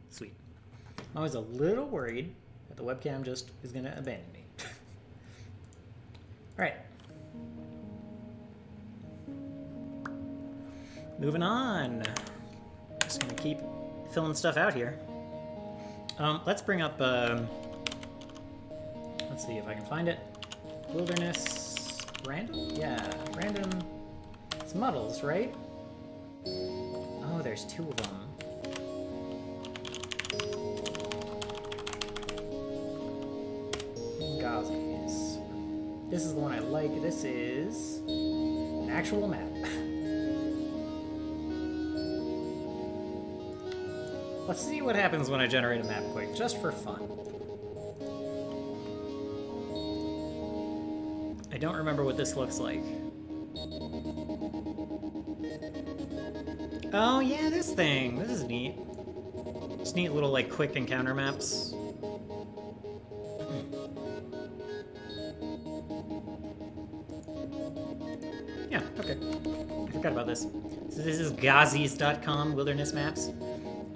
Sweet. I'm always a little worried that the webcam just is gonna abandon me. Alright. Moving on. Just gonna keep filling stuff out here. Let's bring up, let's see if I can find it. Wilderness, random? Yeah, random. It's muddles, right? Oh, there's two of them. Gazis. This is the one I like. This is an actual map. Let's see what happens when I generate a map quick, just for fun. I don't remember what this looks like. Oh yeah, this thing. This is neat. Just neat little like quick encounter maps. Yeah, okay. I forgot about this. So this is gazis.com, wilderness maps.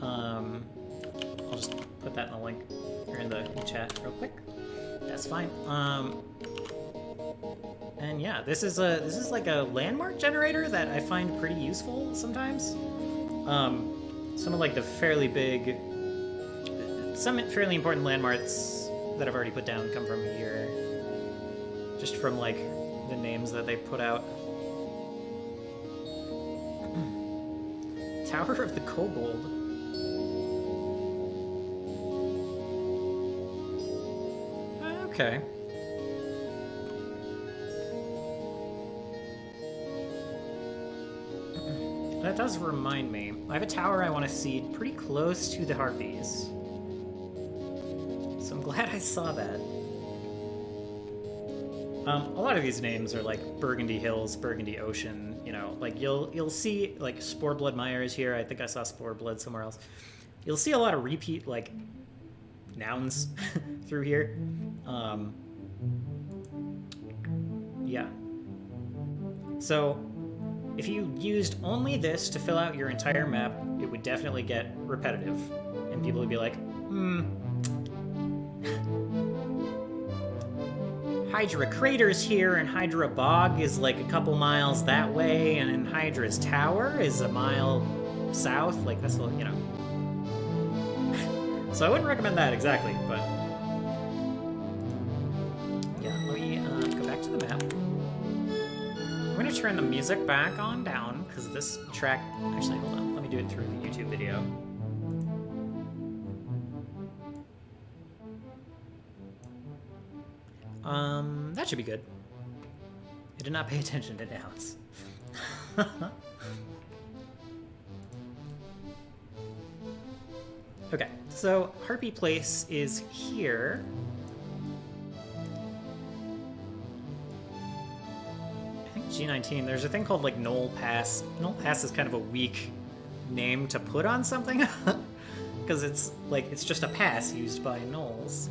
I'll just put that in the link or in the chat real quick. That's fine. And yeah, this is like a landmark generator that I find pretty useful sometimes. Some of like the fairly big, some fairly important landmarks that I've already put down come from here. Just from like the names that they put out. Tower of the Kobold. Okay. That does remind me. I have a tower I want to seed pretty close to the Harpies. So I'm glad I saw that. A lot of these names are like Burgundy Hills, Burgundy Ocean, you know, like you'll see like Sporeblood Myers here. I think I saw Sporeblood somewhere else. You'll see a lot of repeat like nouns through here. Yeah. So if you used only this to fill out your entire map, it would definitely get repetitive. And people would be like, Hydra Crater's here, and Hydra Bog is like a couple miles that way, and then Hydra's Tower is a mile south. Like, that's, you know. So I wouldn't recommend that exactly, but... yeah, let me go back to the map. I'm going to turn the music back on down, because this track... Actually, hold on. Let me do it through the YouTube video. That should be good. I did not pay attention to nouns. Okay, so Harpy Place is here. I think G19, there's a thing called like Knoll Pass. Knoll Pass is kind of a weak name to put on something. Because it's like, it's just a pass used by gnolls.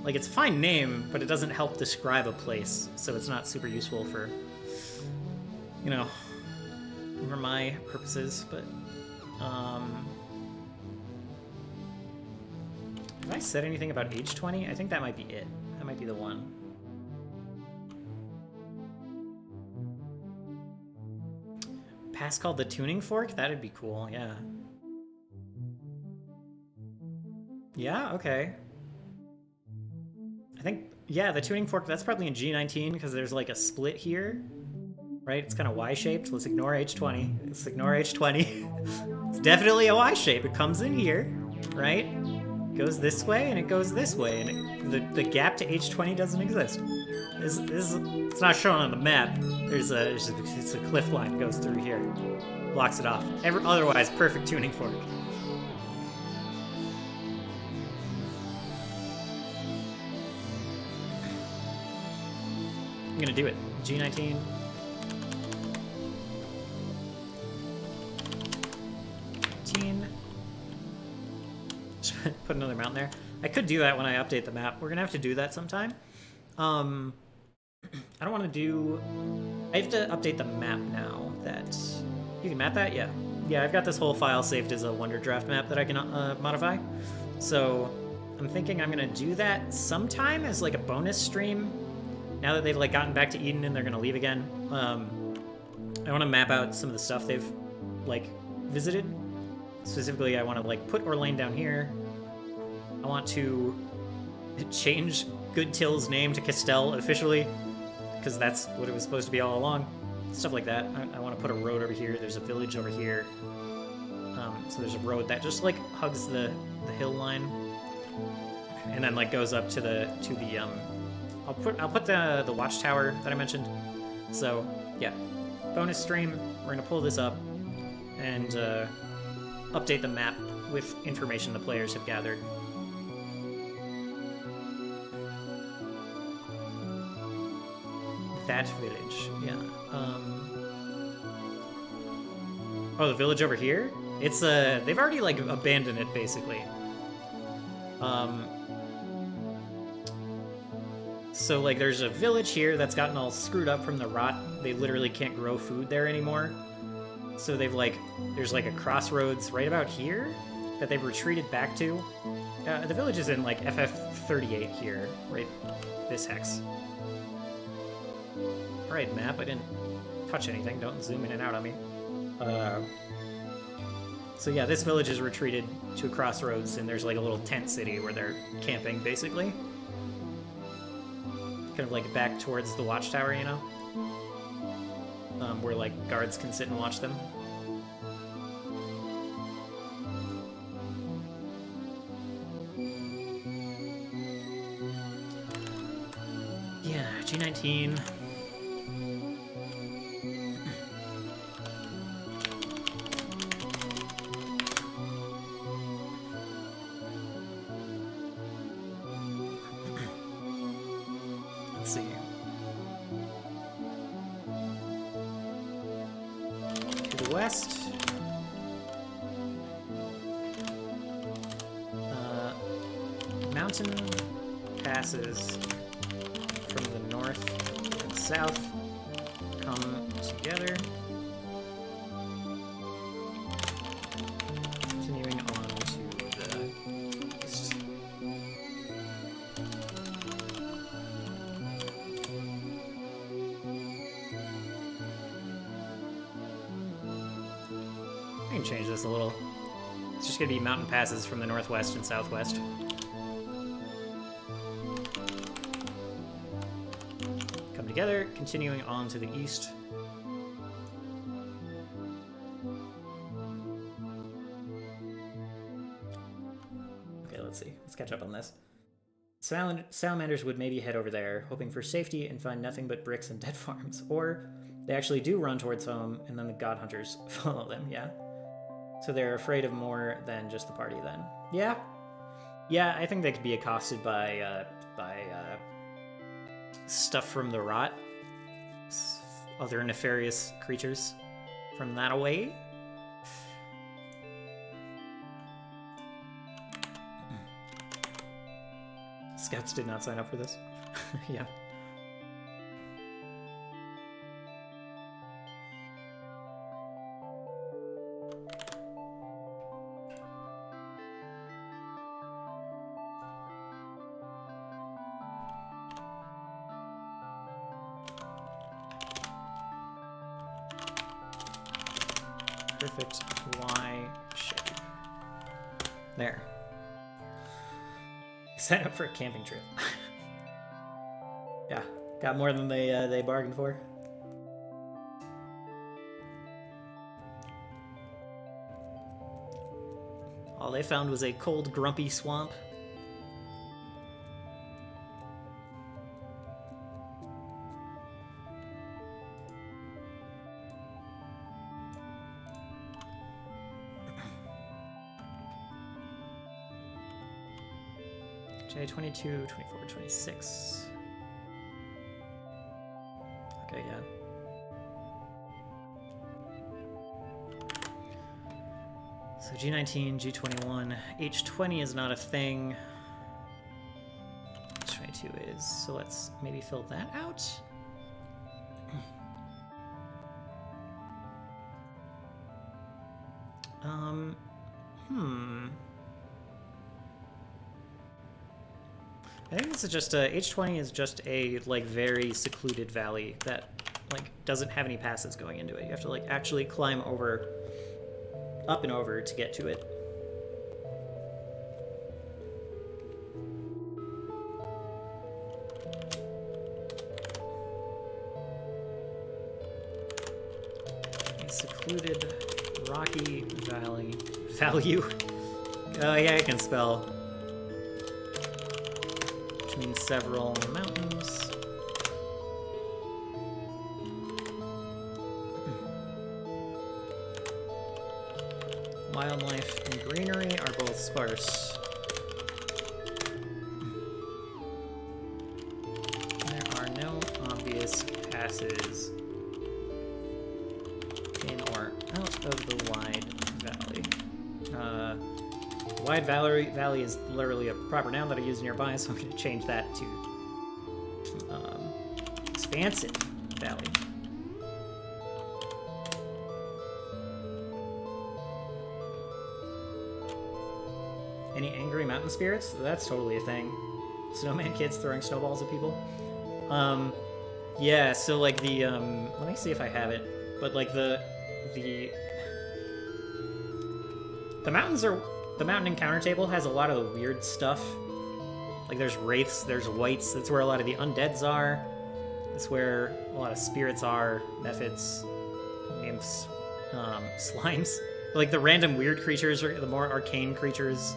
Like, it's a fine name, but it doesn't help describe a place, so it's not super useful for, you know, for my purposes, but, have I said anything about age 20? I think that might be it. That might be the one. Pass called the Tuning Fork? That'd be cool, yeah. Yeah, okay. I think, yeah, the Tuning Fork, that's probably in G19 because there's like a split here, right? It's kind of Y-shaped. Let's ignore H20. Let's ignore H20. It's definitely a Y shape. It comes in here, right? It goes this way and it goes this way, and the gap to H20 doesn't exist. It's not shown on the map. It's a cliff line that goes through here, blocks it off. Otherwise, perfect Tuning Fork. I'm gonna do it. G19. Just put another mountain there. I could do that when I update the map. We're gonna have to do that sometime. I don't want to do... I have to update the map now. That you can map that? Yeah. yeah, I've got this whole file saved as a Wonder Draft map that I can modify. So I'm thinking I'm gonna do that sometime as like a bonus stream. Now that they've like gotten back to Eden and they're gonna leave again, I want to map out some of the stuff they've like visited. Specifically, I want to like put Orlane down here. I want to change Good Till's name to Castell officially, because that's what it was supposed to be all along. Stuff like that. I want to put a road over here. There's a village over here. So there's a road that just like hugs the hill line, and then like goes up to the I'll put the watchtower that I mentioned. So yeah, bonus stream. We're gonna pull this up and update the map with information the players have gathered. That village, yeah. Oh, the village over here? It's they've already like abandoned it basically. So like there's a village here that's gotten all screwed up from the rot. They literally can't grow food there anymore. So they've like, there's like a crossroads right about here that they've retreated back to. The village is in like FF38 here, right? This hex. Alright, map, I didn't touch anything. Don't zoom in and out on me. So yeah, this village is retreated to a crossroads, and there's like a little tent city where they're camping, basically. Kind of like back towards the watchtower, you know? Where like guards can sit and watch them. Yeah, G19. Let's see. To the west. Mountain passes from the north and south come together. Continuing on to the east. I can change this a little. It's just going to be mountain passes from the northwest and southwest. Come together, continuing on to the east. Okay, let's see. Let's catch up on this. Salamanders would maybe head over there, hoping for safety and find nothing but bricks and dead farms. Or they actually do run towards home, and then the god hunters follow them, yeah? So they're afraid of more than just the party then. Yeah. Yeah, I think they could be accosted by stuff from the rot. Other nefarious creatures from that away. Scouts did not sign up for this. Yeah. Perfect Y shape. There. Sign up for a camping trip. Yeah, got more than they bargained for. All they found was a cold, grumpy swamp. J22, 24, 26. Okay, yeah. So G19, G21, H20 is not a thing. H22 is, so let's maybe fill that out. Hmm. I think this is just a H20 is just a like very secluded valley that like doesn't have any passes going into it. You have to like actually climb over, up and over to get to it. A secluded rocky valley. Value. Oh yeah, I can spell. Which means several mountains. Wildlife and greenery are both sparse. There are no obvious passes in or out of the wide valley. Wide valley is literally a proper noun that I use nearby, so I'm going to change that to expansive valley. Any angry mountain spirits? That's totally a thing. Snowman kids throwing snowballs at people. Yeah, so like the let me see if I have it. But like the mountains are the mountain encounter table has a lot of the weird stuff. Like there's wraiths, there's wights. That's where a lot of the undeads are. That's where a lot of spirits are, methods, imps, slimes. Like the random weird creatures or the more arcane creatures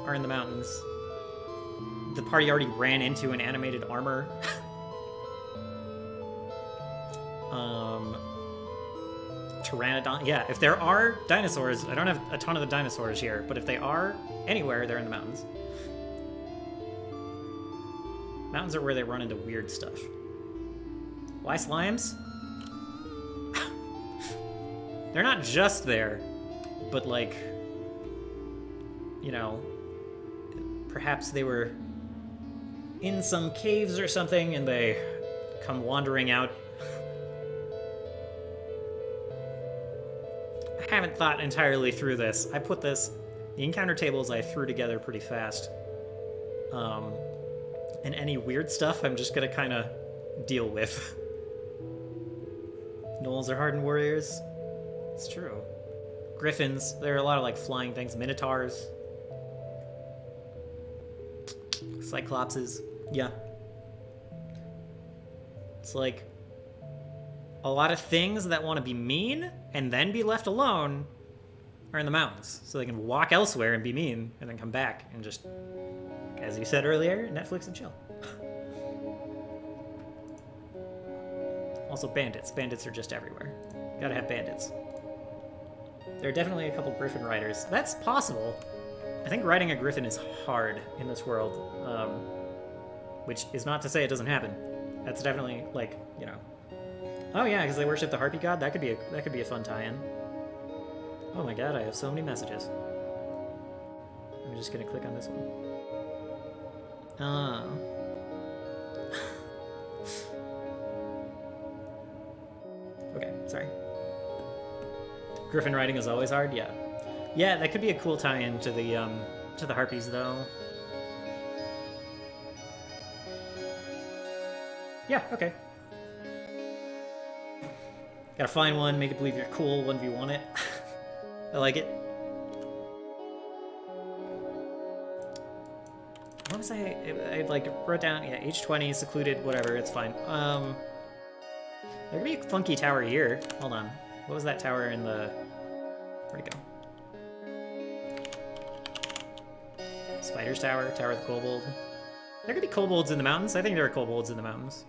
are in the mountains. The party already ran into an animated armor. Pteranodon. Yeah, if there are dinosaurs, I don't have a ton of the dinosaurs here, but if they are anywhere, they're in the mountains. Mountains are where they run into weird stuff. Why slimes? They're not just there, but like, you know, perhaps they were in some caves or something and they come wandering out. I haven't thought entirely through this. I put the encounter tables I threw together pretty fast. And any weird stuff I'm just gonna kind of deal with. Gnolls are hardened warriors. It's true. Griffins, there are a lot of like flying things. Minotaurs. Cyclopses. Yeah. It's like a lot of things that want to be mean and then be left alone are in the mountains. So they can walk elsewhere and be mean and then come back and just, as you said earlier, Netflix and chill. Also bandits. Bandits are just everywhere. Gotta have bandits. There are definitely a couple griffin riders. That's possible. I think riding a griffin is hard in this world. Which is not to say it doesn't happen. That's definitely, like, you know. Oh yeah, because they worship the harpy god? That could be a fun tie-in. Oh my god, I have so many messages. I'm just gonna click on this one. Oh. Okay, sorry. Griffin riding is always hard? Yeah. Yeah, that could be a cool tie-in to the harpies, though. Yeah, okay. Gotta find one, make it believe you're cool, 1v1 it. I like it. What was I like wrote down, yeah, H20, secluded, whatever, it's fine. There could be a funky tower here. Hold on. What was that tower in the... Where'd it go? Spider's Tower, Tower of the Kobold. There could be kobolds in the mountains. I think there are kobolds in the mountains.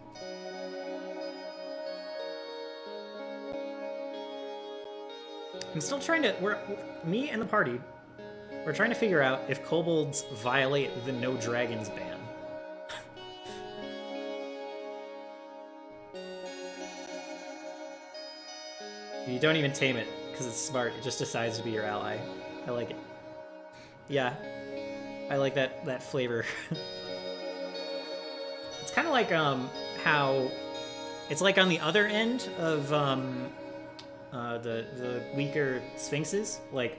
I'm still trying to... me and the party, we're trying to figure out if kobolds violate the no dragons ban. You don't even tame it, because it's smart. It just decides to be your ally. I like it. Yeah. I like that flavor. It's kind of like how... It's like on the other end of the weaker sphinxes. Like,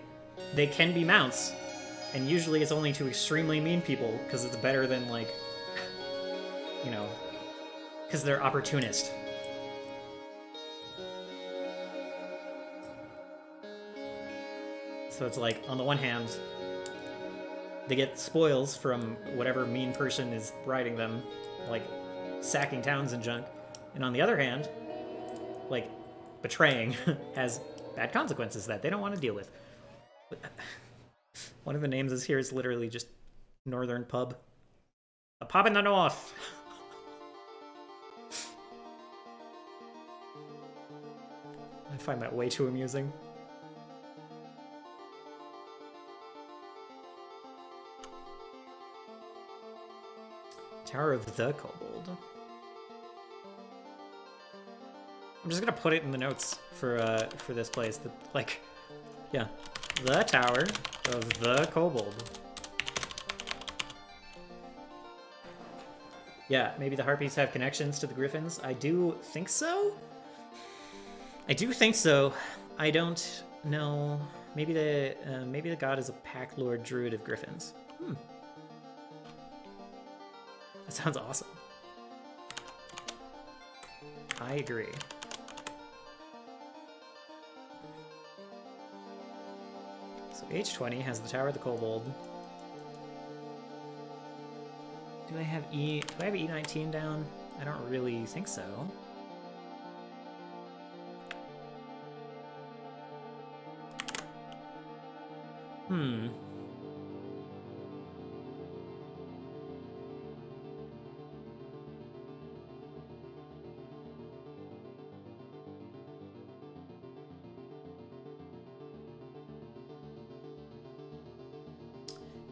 they can be mounts. And usually it's only to extremely mean people, because it's better than, like, you know, because they're opportunist. So it's like, on the one hand, they get spoils from whatever mean person is riding them, like sacking towns and junk. And on the other hand, like, betraying has bad consequences that they don't want to deal with. One of the names is here is literally just Northern Pub. A pub in the north! I find that way too amusing. Tower of the Kobold. I'm just gonna put it in the notes for this place. That, like, yeah, the Tower of the Kobold. Yeah, maybe the Harpies have connections to the Griffins. I do think so. I do think so. I don't know. Maybe the god is a Pack Lord Druid of Griffins. That sounds awesome. I agree. So H20 has the Tower of the Kobold. Do I have E19 down? I don't really think so.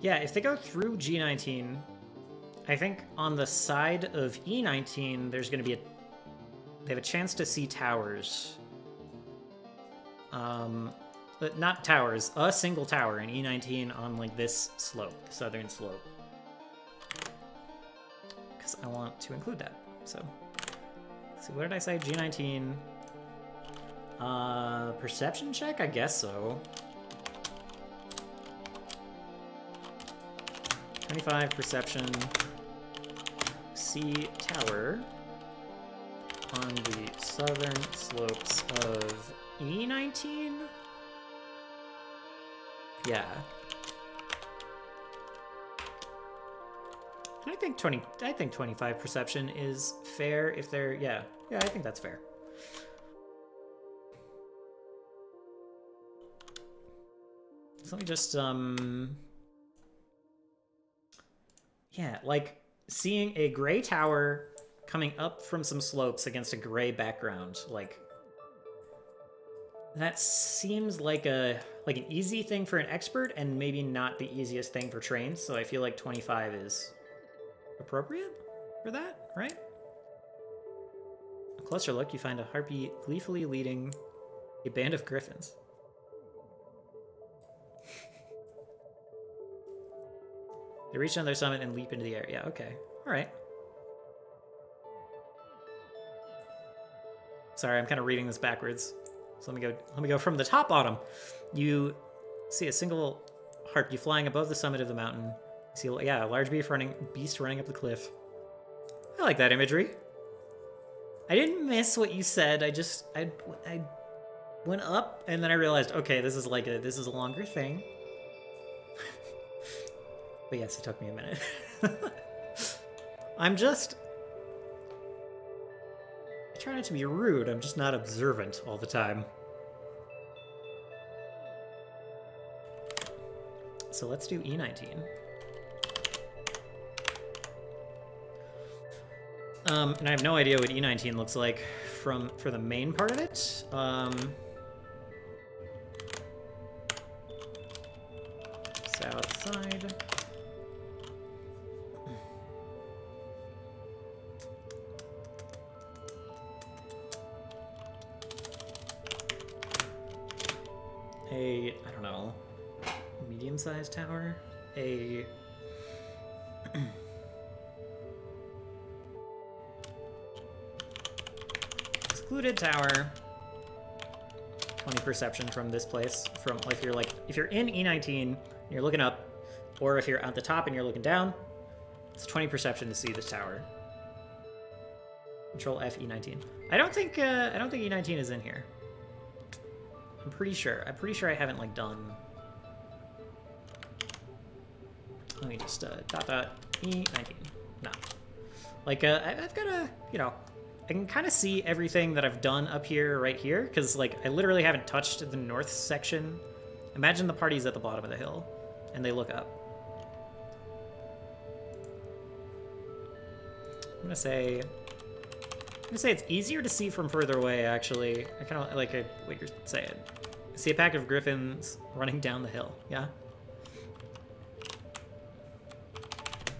Yeah, if they go through G19, I think on the side of E19, there's going to be they have a chance to see towers. But not towers, a single tower in E19 on, like, this slope, southern slope. Because I want to include that, so. Let's see, what did I say? G19. Perception check? I guess so. 25 perception. See tower on the southern slopes of E19? Yeah. I think 25 perception is fair if they're, yeah, I think that's fair. So let me just, yeah, like, seeing a gray tower coming up from some slopes against a gray background, like, that seems like an easy thing for an expert and maybe not the easiest thing for trains, so I feel like 25 is appropriate for that, right? A closer look, you find a harpy gleefully leading a band of griffins. They reach another summit and leap into the air. Yeah, okay. All right. Sorry, I'm kind of reading this backwards. So let me go from the top bottom. You see a single harpy flying above the summit of the mountain. You see, yeah, a large beast running up the cliff. I like that imagery. I didn't miss what you said. I went up and then I realized, okay, this is a longer thing. But yes, it took me a minute. I try not to be rude, I'm just not observant all the time. So let's do E19. And I have no idea what E19 looks like for the main part of it. South side. I don't know, medium-sized tower, a secluded tower, 20 perception from this place. From if you're in E19 and you're looking up, or if you're at the top and you're looking down, it's 20 perception to see this tower. Control F E19. I don't think E19 is in here. I'm pretty sure. I'm pretty sure I haven't like done. Let me just dot E19. No. Like I've got a, you know, I can kind of see everything that I've done up here right here, because like I literally haven't touched the north section. Imagine the party's at the bottom of the hill and they look up. I'm gonna say it's easier to see from further away, actually. I kind of like what you're saying. I see a pack of griffins running down the hill, yeah?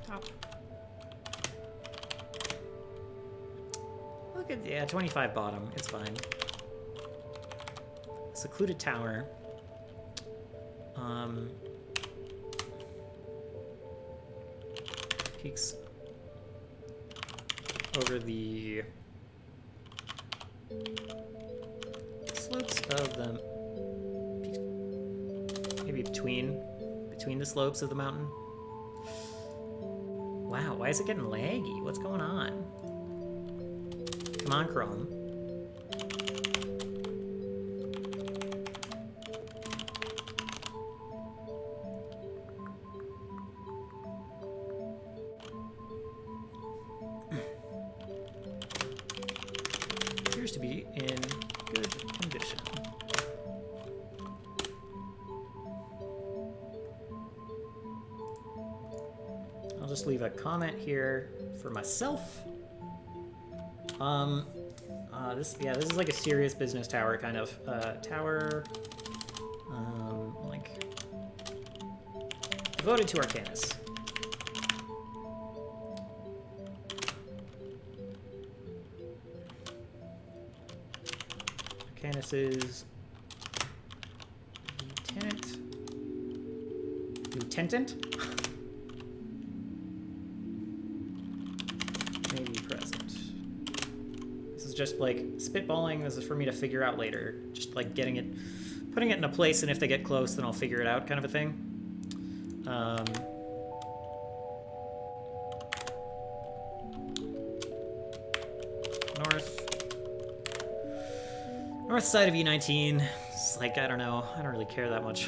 Top. Look at, yeah, 25 bottom, it's fine. Secluded tower. Peaks over the slopes of the maybe between the slopes of the mountain. Wow, why is it getting laggy? What's going on? Come on, Chrome. Appears to be in good condition. I'll just leave a comment here for myself. This is like a serious business tower kind of tower, like devoted to Arcanus. Arcanus's lieutenant, maybe present. This is just like spitballing. This is for me to figure out later. Just like putting it in a place, and if they get close, then I'll figure it out, kind of a thing. North side of E19. It's like, I don't know. I don't really care that much.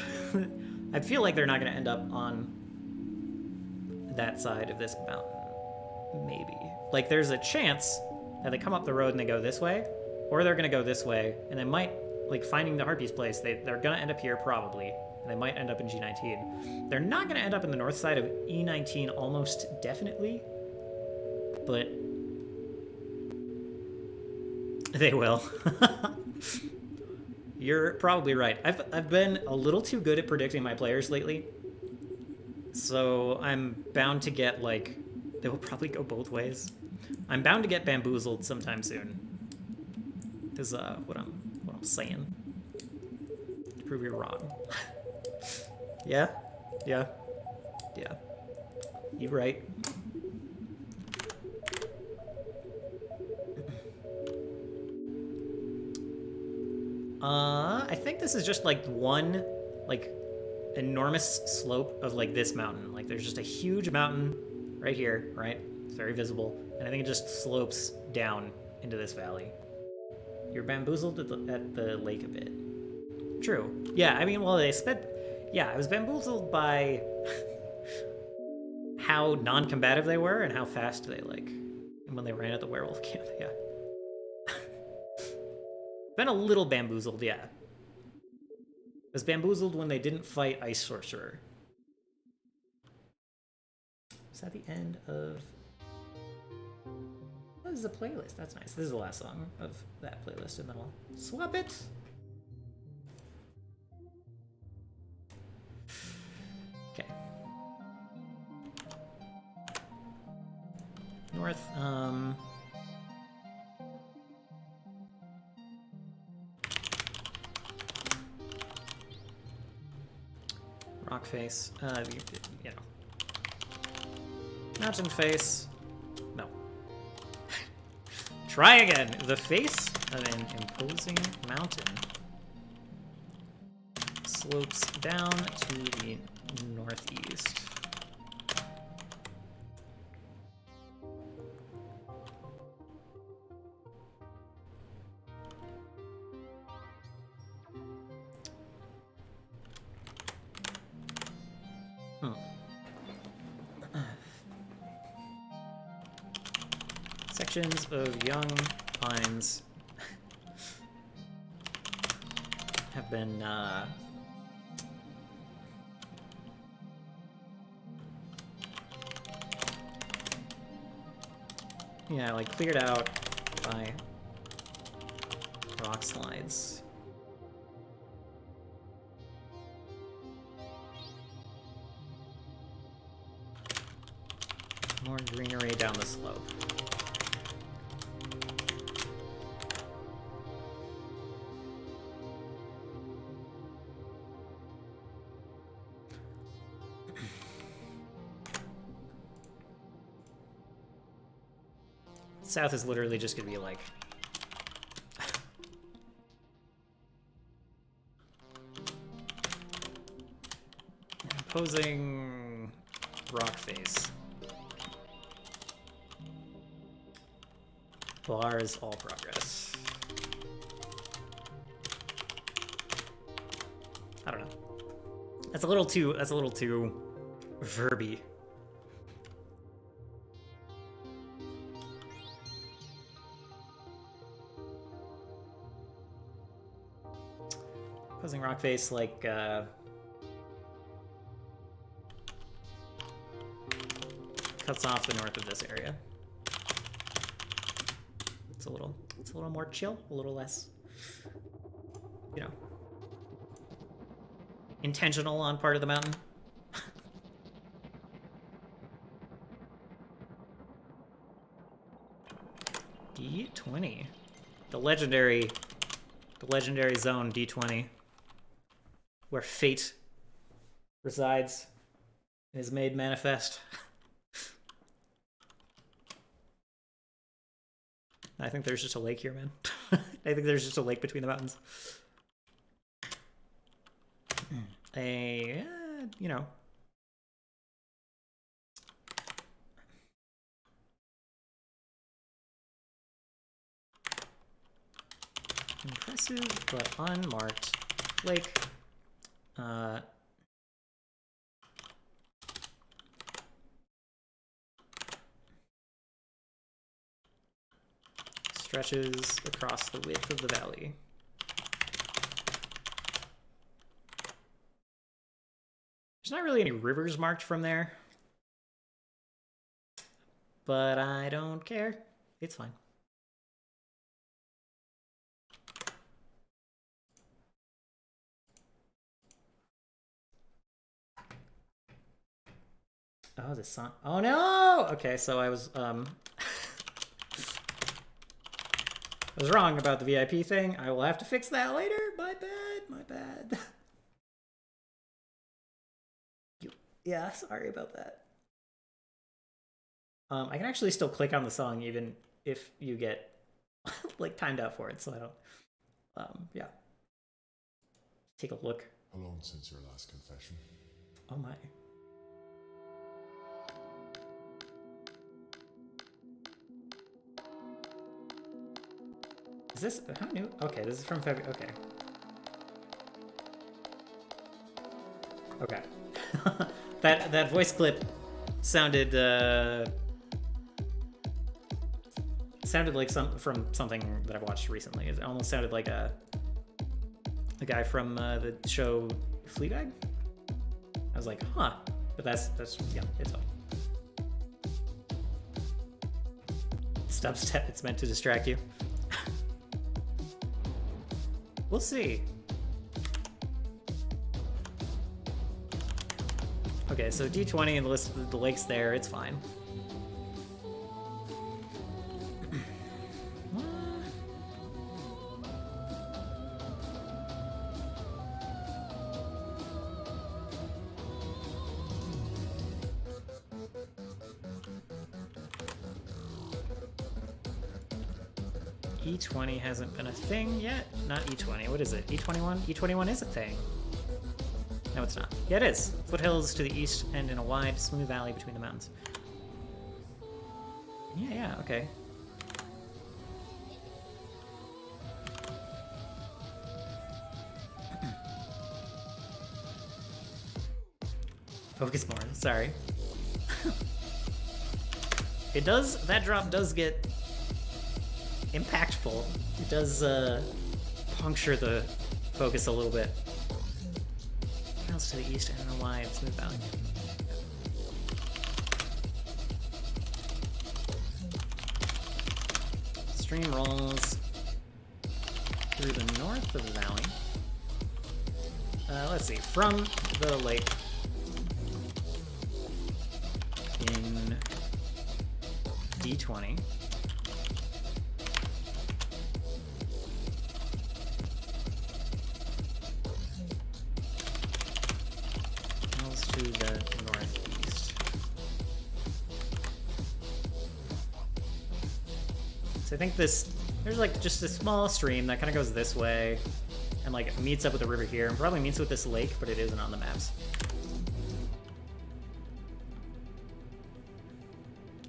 I feel like they're not going to end up on that side of this mountain. Maybe. Like, there's a chance that they come up the road and they go this way, or they're going to go this way, and they might, like, finding the Harpies place, they're going to end up here probably, and they might end up in G19. They're not going to end up in the north side of E19 almost definitely, but they will. You're probably right. I've been a little too good at predicting my players lately, so I'm bound to get, like, they will probably go both ways. I'm bound to get bamboozled sometime soon. Is what I'm saying. To prove you're wrong. Yeah. You're right. I think this is just like one, like, enormous slope of like this mountain. Like, there's just a huge mountain right here, right? It's very visible, and I think it just slopes down into this valley. You're bamboozled at the lake a bit. True. Yeah, I mean, well, yeah, I was bamboozled by how non-combative they were and how fast they, like, and when they ran at the werewolf camp, yeah. Been a little bamboozled, yeah. I was bamboozled when they didn't fight Ice Sorcerer. Is that the end of... Oh, this is a playlist. That's nice. This is the last song of that playlist, and then I'll swap it. Okay. North, rock face, you know. Mountain face. No. Try again. The face of an imposing mountain slopes down to the northeast. Sections of young pines have been yeah, like cleared out by rock slides. More greenery down the slope. South is literally just gonna be like opposing rock face. Bars all progress. I don't know. That's a little too verby. Opposing rock face, like, cuts off the north of this area. It's a little more chill, a little less, you know, intentional on part of the mountain. D20. The legendary zone D20. Where fate resides and is made manifest. I think there's just a lake here, man. I think there's just a lake between the mountains. You know. Impressive but unmarked lake. Stretches across the width of the valley. There's not really any rivers marked from there, but I don't care. It's fine. Oh, the sun. Oh no! Okay, so I was I was wrong about the VIP thing. I will have to fix that later. My bad, my bad. Yeah, sorry about that. I can actually still click on the song even if you get like timed out for it, so I don't yeah. Take a look. How long since your last confession? Oh my. Is this, how new? Okay, this is from February, okay. Okay. that voice clip sounded, sounded like from something that I've watched recently. It almost sounded like a guy from the show Fleabag. I was like, huh. But that's yeah, it's fine. Dubstep, it's meant to distract you. We'll see. Okay, so D20 and the list of the lakes there, it's fine. E20 hasn't been a thing yet. Not E20. What is it? E21? E21 is a thing. it's not. Yeah, it is. Foothills to the east and in a wide, smooth valley between the mountains. Yeah, okay. Focus more, sorry. It does, that drop does get impactful. It does puncture the focus a little bit. Miles to the east, I don't know why, it's smooth valley. Stream rolls through the north of the valley. Let's see, from the lake in D20. Miles to the northeast. So I think this, there's like just a small stream that kind of goes this way and like meets up with the river here and probably meets with this lake, but it isn't on the maps.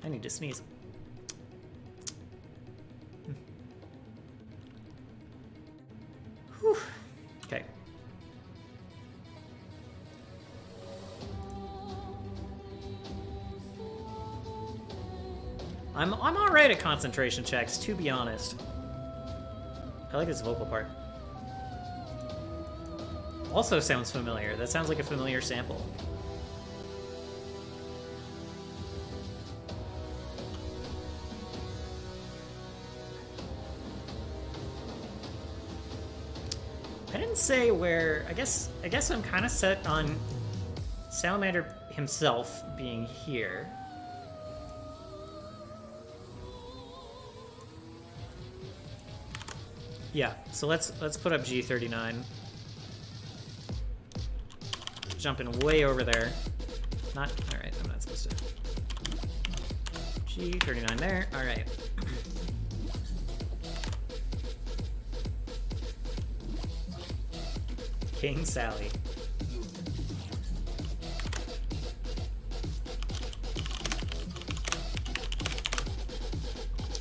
I need to sneeze. Whew. Okay. I'm alright at concentration checks, to be honest. I like this vocal part. Also sounds familiar. That sounds like a familiar sample. I didn't say where. I guess I'm kind of set on Salamander himself being here. Yeah, so let's put up G39. Jumping way over there. Not all right. I'm not supposed to. G39 there. All right. King Sally.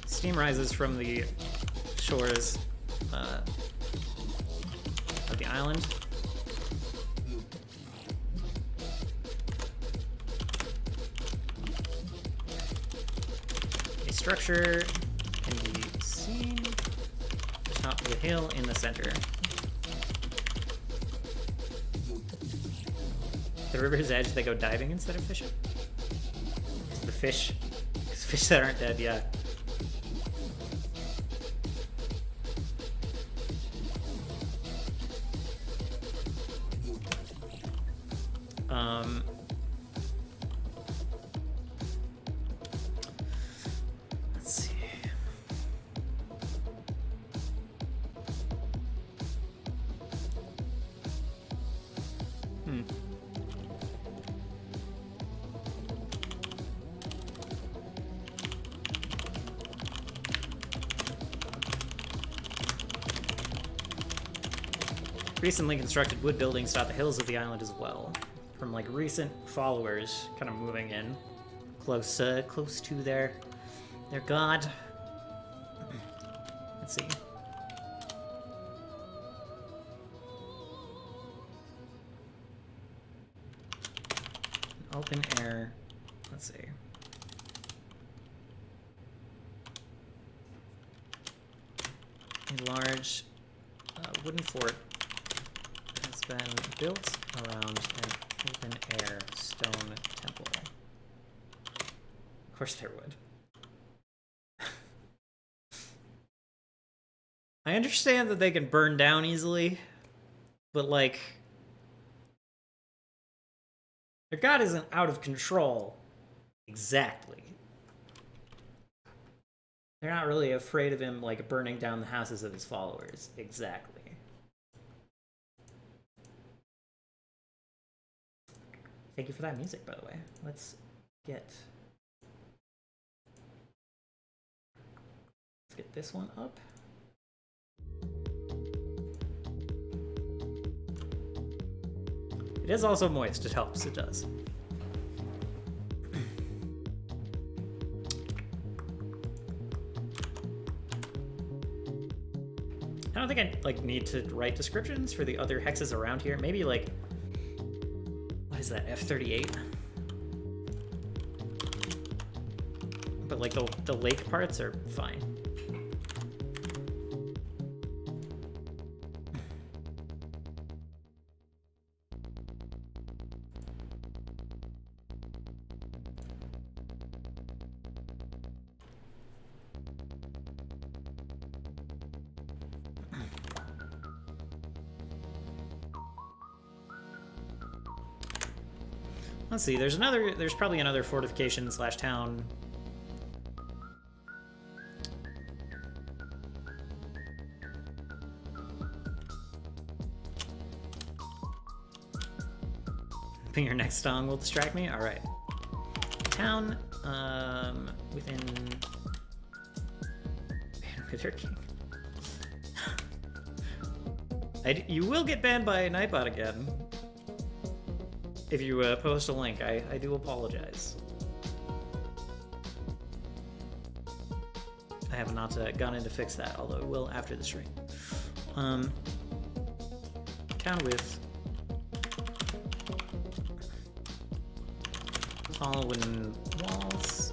Steam rises from the shores of the island. A structure can be seen atop the hill in the center. The river's edge, they go diving instead of fishing? The fish that aren't dead, yeah. Let's see. Recently constructed wood buildings dot the hills of the island as well, from like recent followers kind of moving in close to their god. Let's see. Open air. Let's see. A large wooden fort has been built around an open-air stone temple. Of course there would. I understand that they can burn down easily, but like, their god isn't out of control. Exactly. They're not really afraid of him, like, burning down the houses of his followers. Exactly. Thank you for that music, by the way. Let's get this one up. It is also moist. It helps. It does. I don't think I like need to write descriptions for the other hexes around here. Maybe like, what is that, F38? But like the lake parts are fine. Let's see, there's probably another fortification slash town. Hoping your next song will distract me? Alright. Town, within... Wither King. You will get banned by Nightbot again. If you post a link, I do apologize. I have not gone in to fix that, although it will after the stream. Town with tall wooden walls.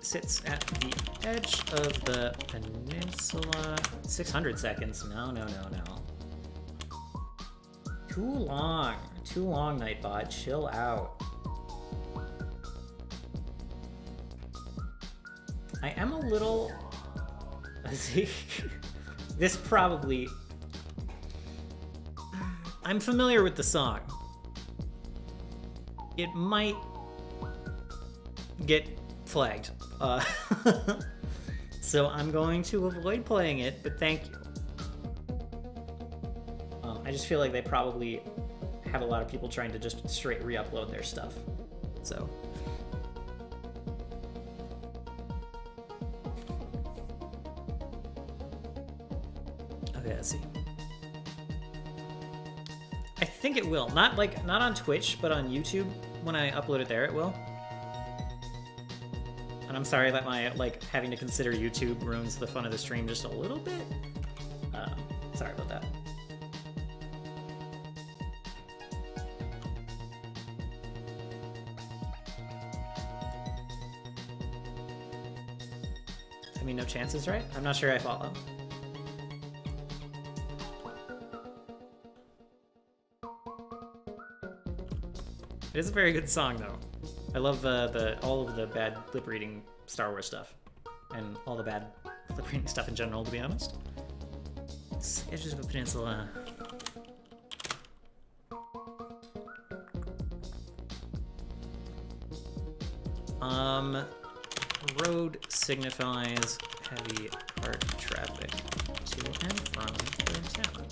Sits at the edge of the peninsula. 600 seconds. No. Too long, Nightbot. Chill out. I am a little... This probably... I'm familiar with the song. It might get flagged. So I'm going to avoid playing it, but thank you. I just feel like they probably have a lot of people trying to just straight re-upload their stuff. So. Okay, let's see. I think it will. Not on Twitch, but on YouTube. When I upload it there, it will. And I'm sorry that my, having to consider YouTube ruins the fun of the stream just a little bit. Sorry about that. I mean, no chances, right? I'm not sure I follow. It is a very good song, though. I love all of the bad lip reading Star Wars stuff, and all the bad lip reading stuff in general, to be honest. It's edges of a peninsula. Road signifies heavy cart traffic to and from the town.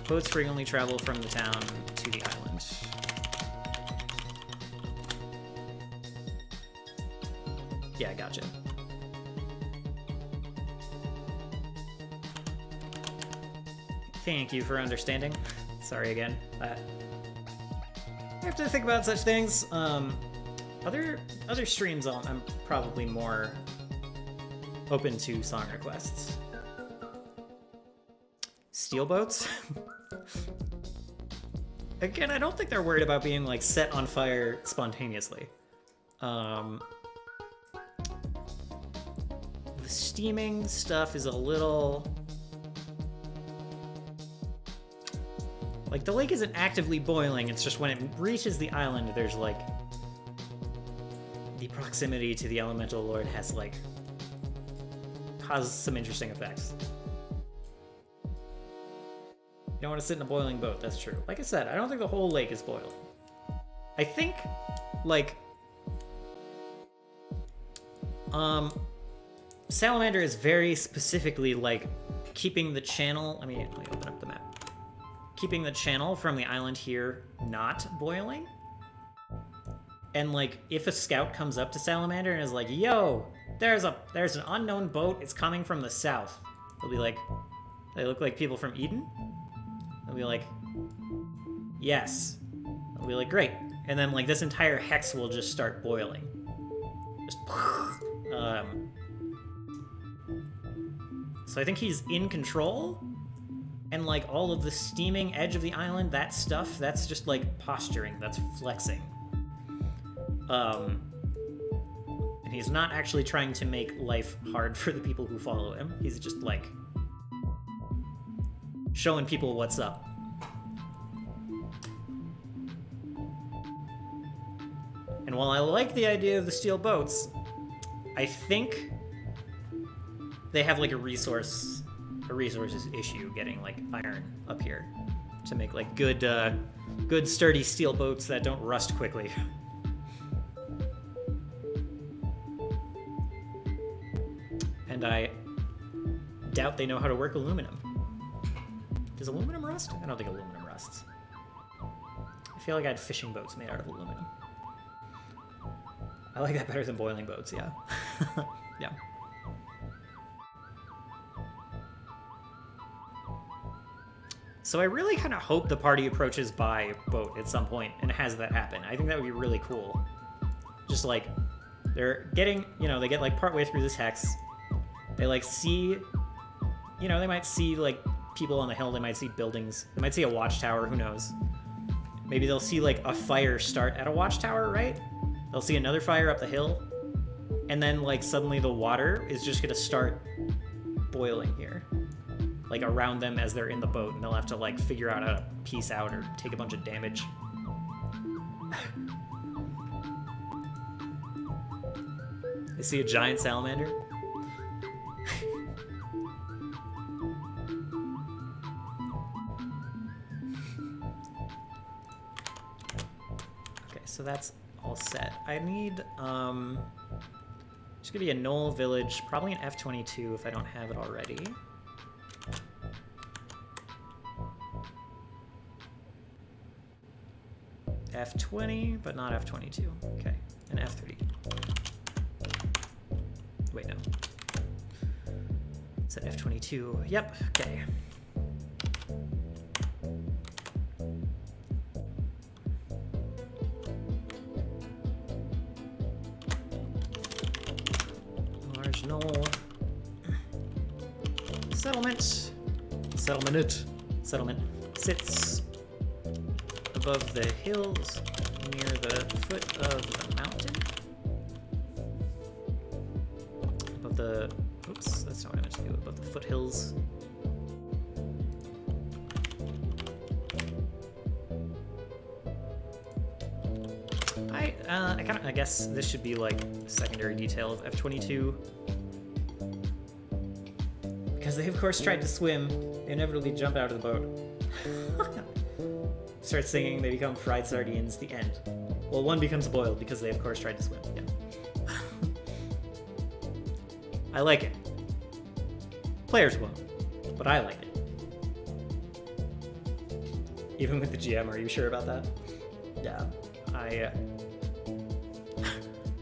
Boats frequently travel from the town to the island. Yeah, gotcha. Thank you for understanding. Sorry again. I have to think about such things. Other streams, I'm probably more open to song requests. Steel boats? Again, I don't think they're worried about being set on fire spontaneously. The steaming stuff is a little... the lake isn't actively boiling, it's just when it reaches the island, there's the proximity to the elemental lord has caused some interesting effects. You don't want to sit in a boiling boat, that's true. Like I said, I don't think the whole lake is boiling. I think, Salamander is very specifically, keeping the channel... let me open up the map. Keeping the channel from the island here not boiling. And, if a scout comes up to Salamander and is like, yo, there's an unknown boat, it's coming from the south. They'll be like, they look like people from Eden? They'll be like, yes. They'll be like, great. And then like this entire hex will just start boiling. Just so I think he's in control, and like all of the steaming edge of the island, that stuff, that's just like posturing, that's flexing. And he's not actually trying to make life hard for the people who follow him. He's just like showing people what's up. And while I like the idea of the steel boats, I think they have like a resources issue getting like iron up here to make like good sturdy steel boats that don't rust quickly. And I doubt they know how to work aluminum. Does aluminum rust? I don't think aluminum rusts. I feel like I had fishing boats made out of aluminum. I like that better than boiling boats, yeah. Yeah. So I really kind of hope the party approaches by boat at some point and has that happen. I think that would be really cool. Just like, they're getting, you know, they get like partway through this hex. They like see, you know, they might see like people on the hill, they might see buildings, they might see a watchtower, who knows. Maybe they'll see like a fire start at a watchtower, right? They'll see another fire up the hill, and then like suddenly the water is just gonna start boiling here. Like around them as they're in the boat, and they'll have to like figure out how to peace out or take a bunch of damage. I see a giant salamander. Okay, so that's all set. I need, there's gonna be a Knoll village, probably an F-22 if I don't have it already. F-20, but not F-22. Okay, an F-30. Wait, no. It's an F-22. Yep, okay. Large knoll. Settlement. Settlement sits above the hills near the foot of the mountain. Above the, oops, that's not what I meant to do, above the foothills. I guess this should be like secondary detail of F-22. Because they of course tried to swim, they inevitably jump out of the boat. Start singing, they become fried sardines, the end. Well, one becomes boiled because they of course tried to swim, yeah. I like it. Players won't, but I like it. Even with the GM, are you sure about that? Yeah, I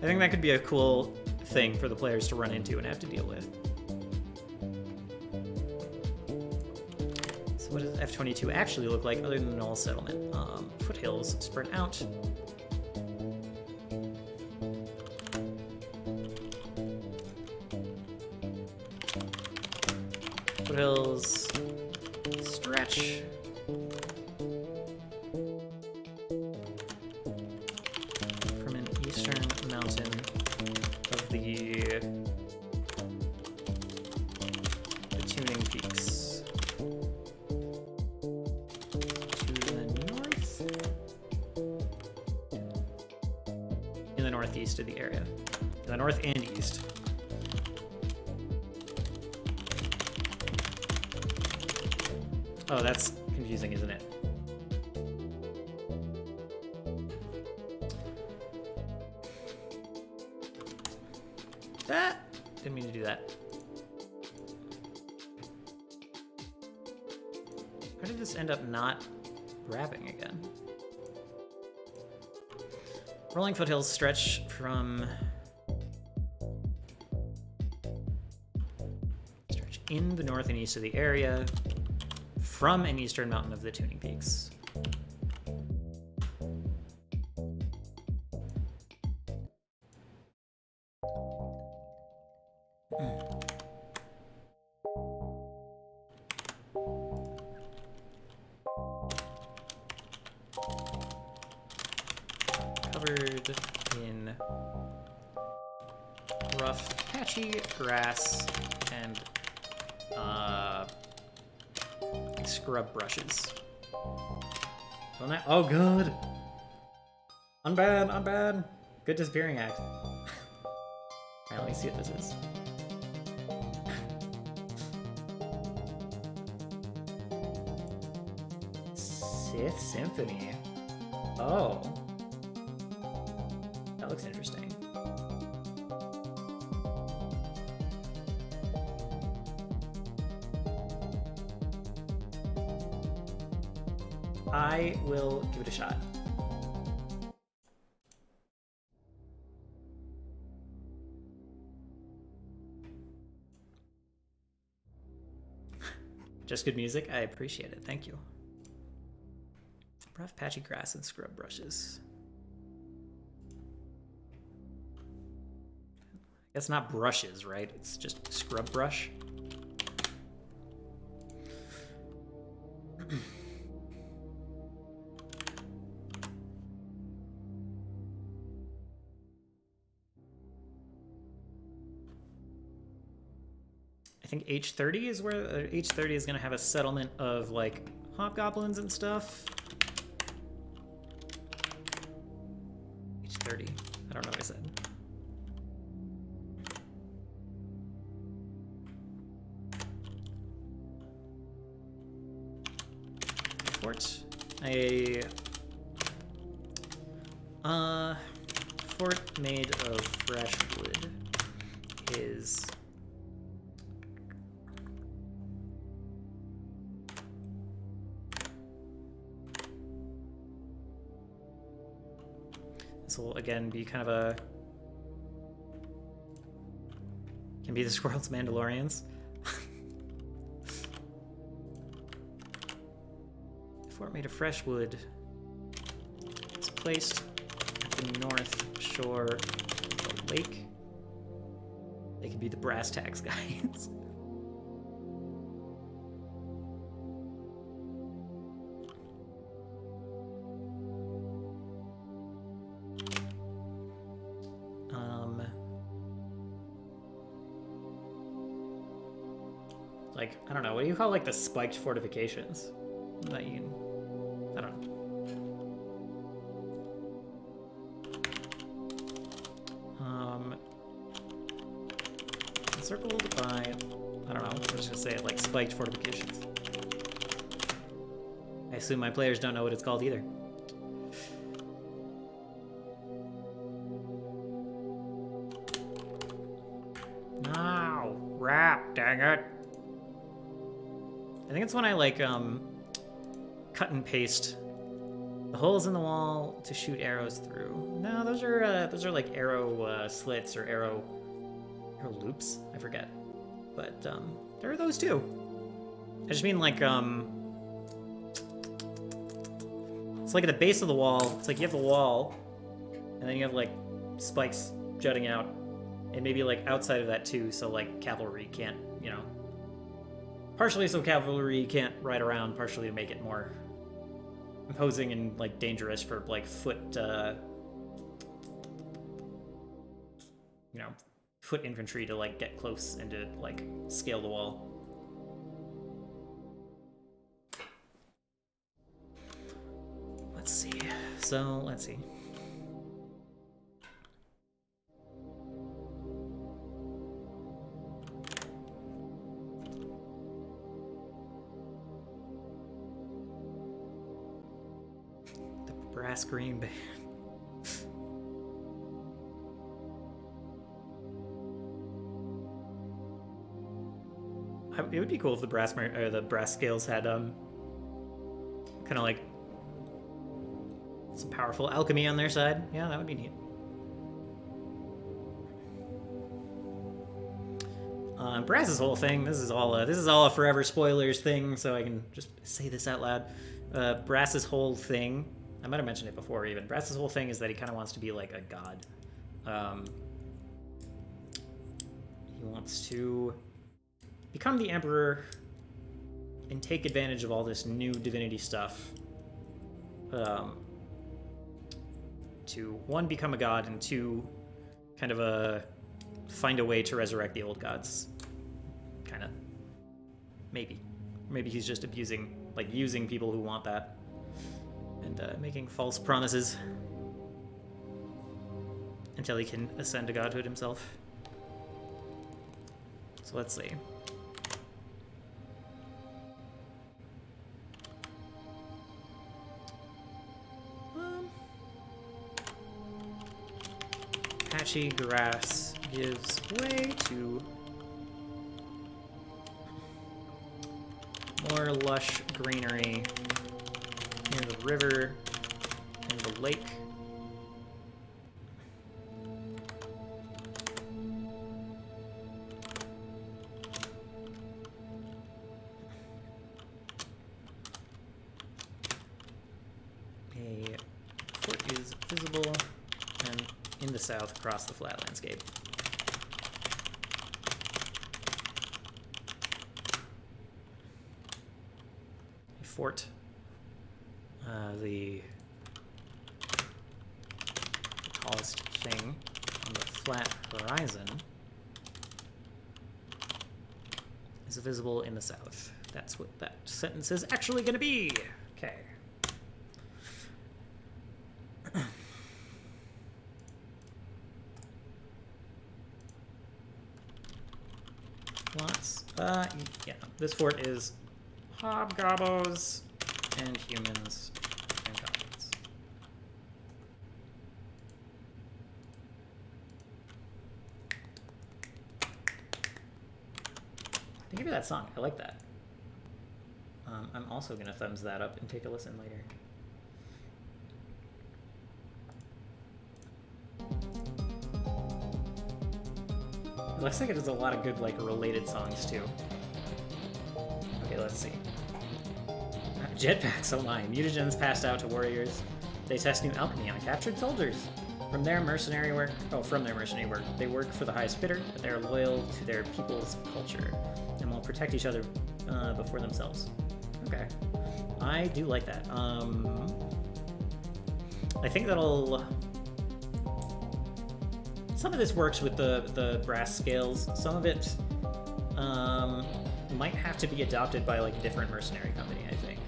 think that could be a cool thing for the players to run into and have to deal with. So what does F-22 actually look like other than the Knoll settlement? Foothills spread out. Foothills stretch. From an eastern mountain of the tuning peaks to the north, in the northeast of the area, the north and east. Oh, that's confusing, isn't it? Didn't mean to do that. How did this end up not wrapping again? Rolling foothills stretch from in the north and east of the area from an eastern mountain of the Tuning Peaks. Covered in rough, patchy grass and scrub brushes. Oh, good. Unbad, unbad. Good disappearing act. Alright, let me see what this is. Sith Symphony. Oh. That looks interesting. I will give it a shot. Just good music? I appreciate it. Thank you. Rough, patchy grass and scrub brushes. It's not brushes, right? It's just scrub brush. I think H30 is where H30 is going to have a settlement of like hobgoblins and stuff. H30. I don't know what I said. Fort. Fort made of fresh wood is this will again be kind of a can be the squirrel's Mandalorians. Fort made of fresh wood. It's placed at the north shore of the lake. They could be the brass tacks guys. Like, I don't know, what do you call like the spiked fortifications? That you can, I don't know. Encircled by, I don't know, I'm just gonna say it like spiked fortifications. I assume my players don't know what it's called either. No, rap, dang it. I think it's when I like cut and paste the holes in the wall to shoot arrows through. No, those are like arrow slits or arrow loops. I forget, but there are those too. I just mean like it's like at the base of the wall. It's like you have the wall, and then you have like spikes jutting out, and maybe like outside of that too. So like cavalry can't, you know. Partially so cavalry can't ride around, partially to make it more imposing and like dangerous for like foot, you know, foot infantry to like get close and to like scale the wall. Let's see. So let's see. Brass green band. It would be cool if the brass scales had kind of like some powerful alchemy on their side. Yeah, that would be neat. Brass's whole thing, this is all a forever spoilers thing, so I can just say this out loud. Brass's whole thing, I might have mentioned it before even, Brass's whole thing is that he kind of wants to be like a god. He wants to become the emperor and take advantage of all this new divinity stuff. To, one, become a god, and two, kind of find a way to resurrect the old gods. Kind of. Maybe. Maybe he's just abusing, like, using people who want that. And making false promises. Until he can ascend to godhood himself. So let's see. Patchy grass gives way to more lush greenery near the river and the lake. A fort is visible and in the south across the flat landscape. A fort, the tallest thing on the flat horizon, is visible in the south. That's what that sentence is actually going to be. Okay. Lots. Yeah. This fort is hobgoblins and humans and goblins. Thank you for that song. I like that. I'm also gonna thumbs that up and take a listen later. It looks like it has a lot of good, like, related songs, too. Okay, let's see. Jetpacks, oh my. Mutagens passed out to warriors. They test new alchemy on captured soldiers. From their mercenary work, they work for the highest bidder, but they are loyal to their people's culture and will protect each other before themselves. Okay. I do like that. I think that'll... Some of this works with the brass scales. Some of it might have to be adopted by, like, a different mercenary company, I think.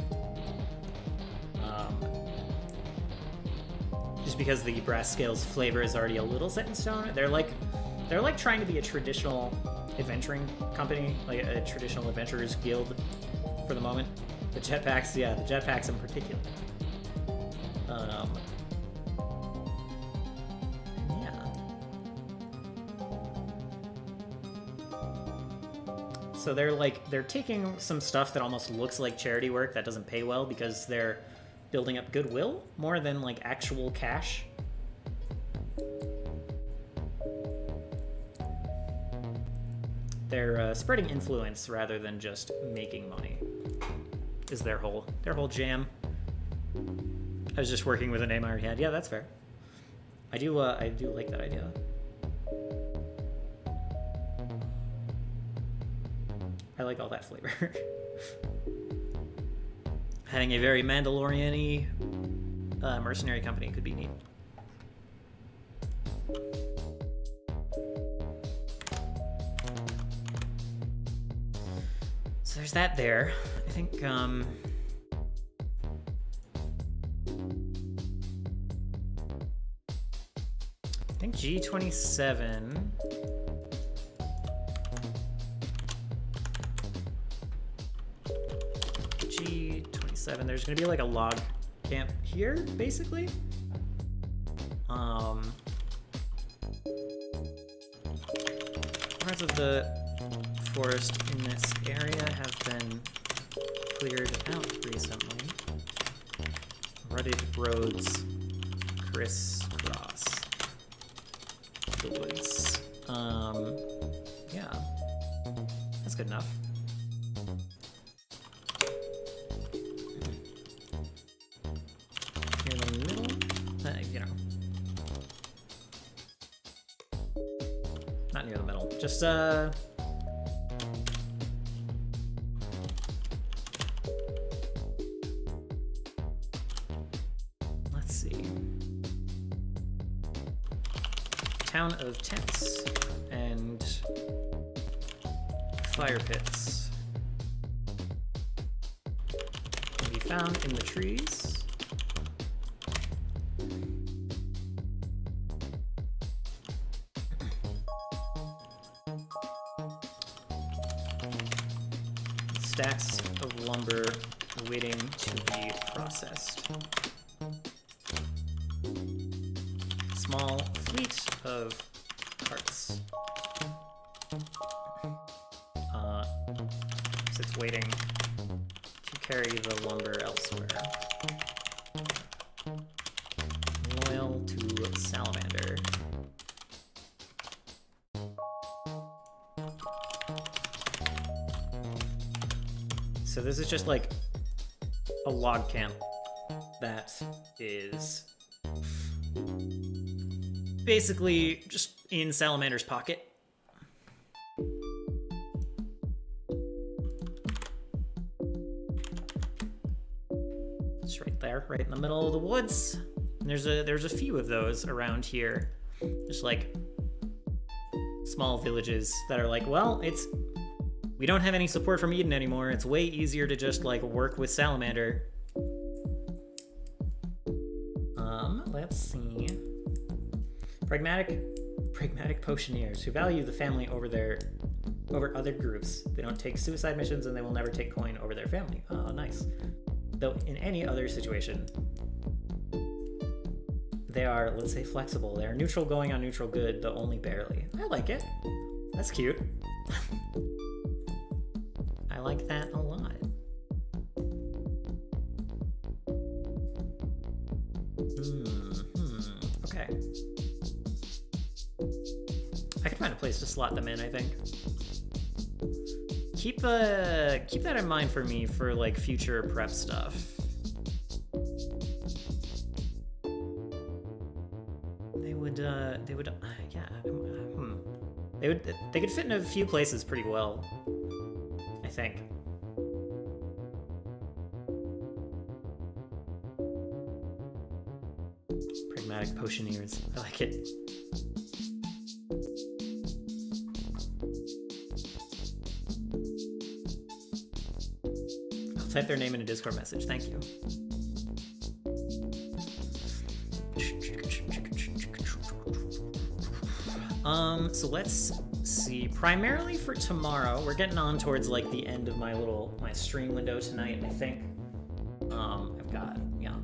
Just because the brass scales flavor is already a little set in stone. They're like trying to be a traditional adventuring company, like a traditional adventurers guild for the moment. The jetpacks, yeah, the jetpacks in particular. So they're taking some stuff that almost looks like charity work that doesn't pay well because they're building up goodwill more than, like, actual cash. They're spreading influence rather than just making money. Is their whole jam. I was just working with a name I already had. Yeah, that's fair. I do like that idea. I like all that flavor. Having a very Mandalorian-y mercenary company could be neat. So there's that there. I think G27 there's gonna be, like, a log camp here, basically. Parts of the forest in this area have been cleared out recently. Rutted roads crisscross the woods. Yeah. That's good enough. Here in the middle, you know. Not near the middle, just, let's see. Town of tents and fire pits can be found in the trees. Stacks of lumber waiting to be processed. Small fleet of carts. Sits waiting to carry the lumber elsewhere. Loyal to Salamander. So this is just like a log camp that is basically just in Salamander's pocket. It's right there, right in the middle of the woods. And there's a few of those around here. Just like small villages that are like, well, we don't have any support from Eden anymore. It's way easier to just like work with Salamander. Let's see. Pragmatic potioneers who value the family over other groups. They don't take suicide missions and they will never take coin over their family. Oh, nice. Though in any other situation, they are, let's say, flexible. They are neutral going on neutral good, though only barely. I like it. That's cute. I like that a lot. Okay. I can find a place to slot them in, I think. Keep that in mind for me for like future prep stuff. They could fit in a few places pretty well, I think. Pragmatic potioneers. I like it. I'll type their name in a Discord message. Thank you. So let's see. Primarily for tomorrow, we're getting on towards like the end of my stream window tonight, I think. I've got, yeah.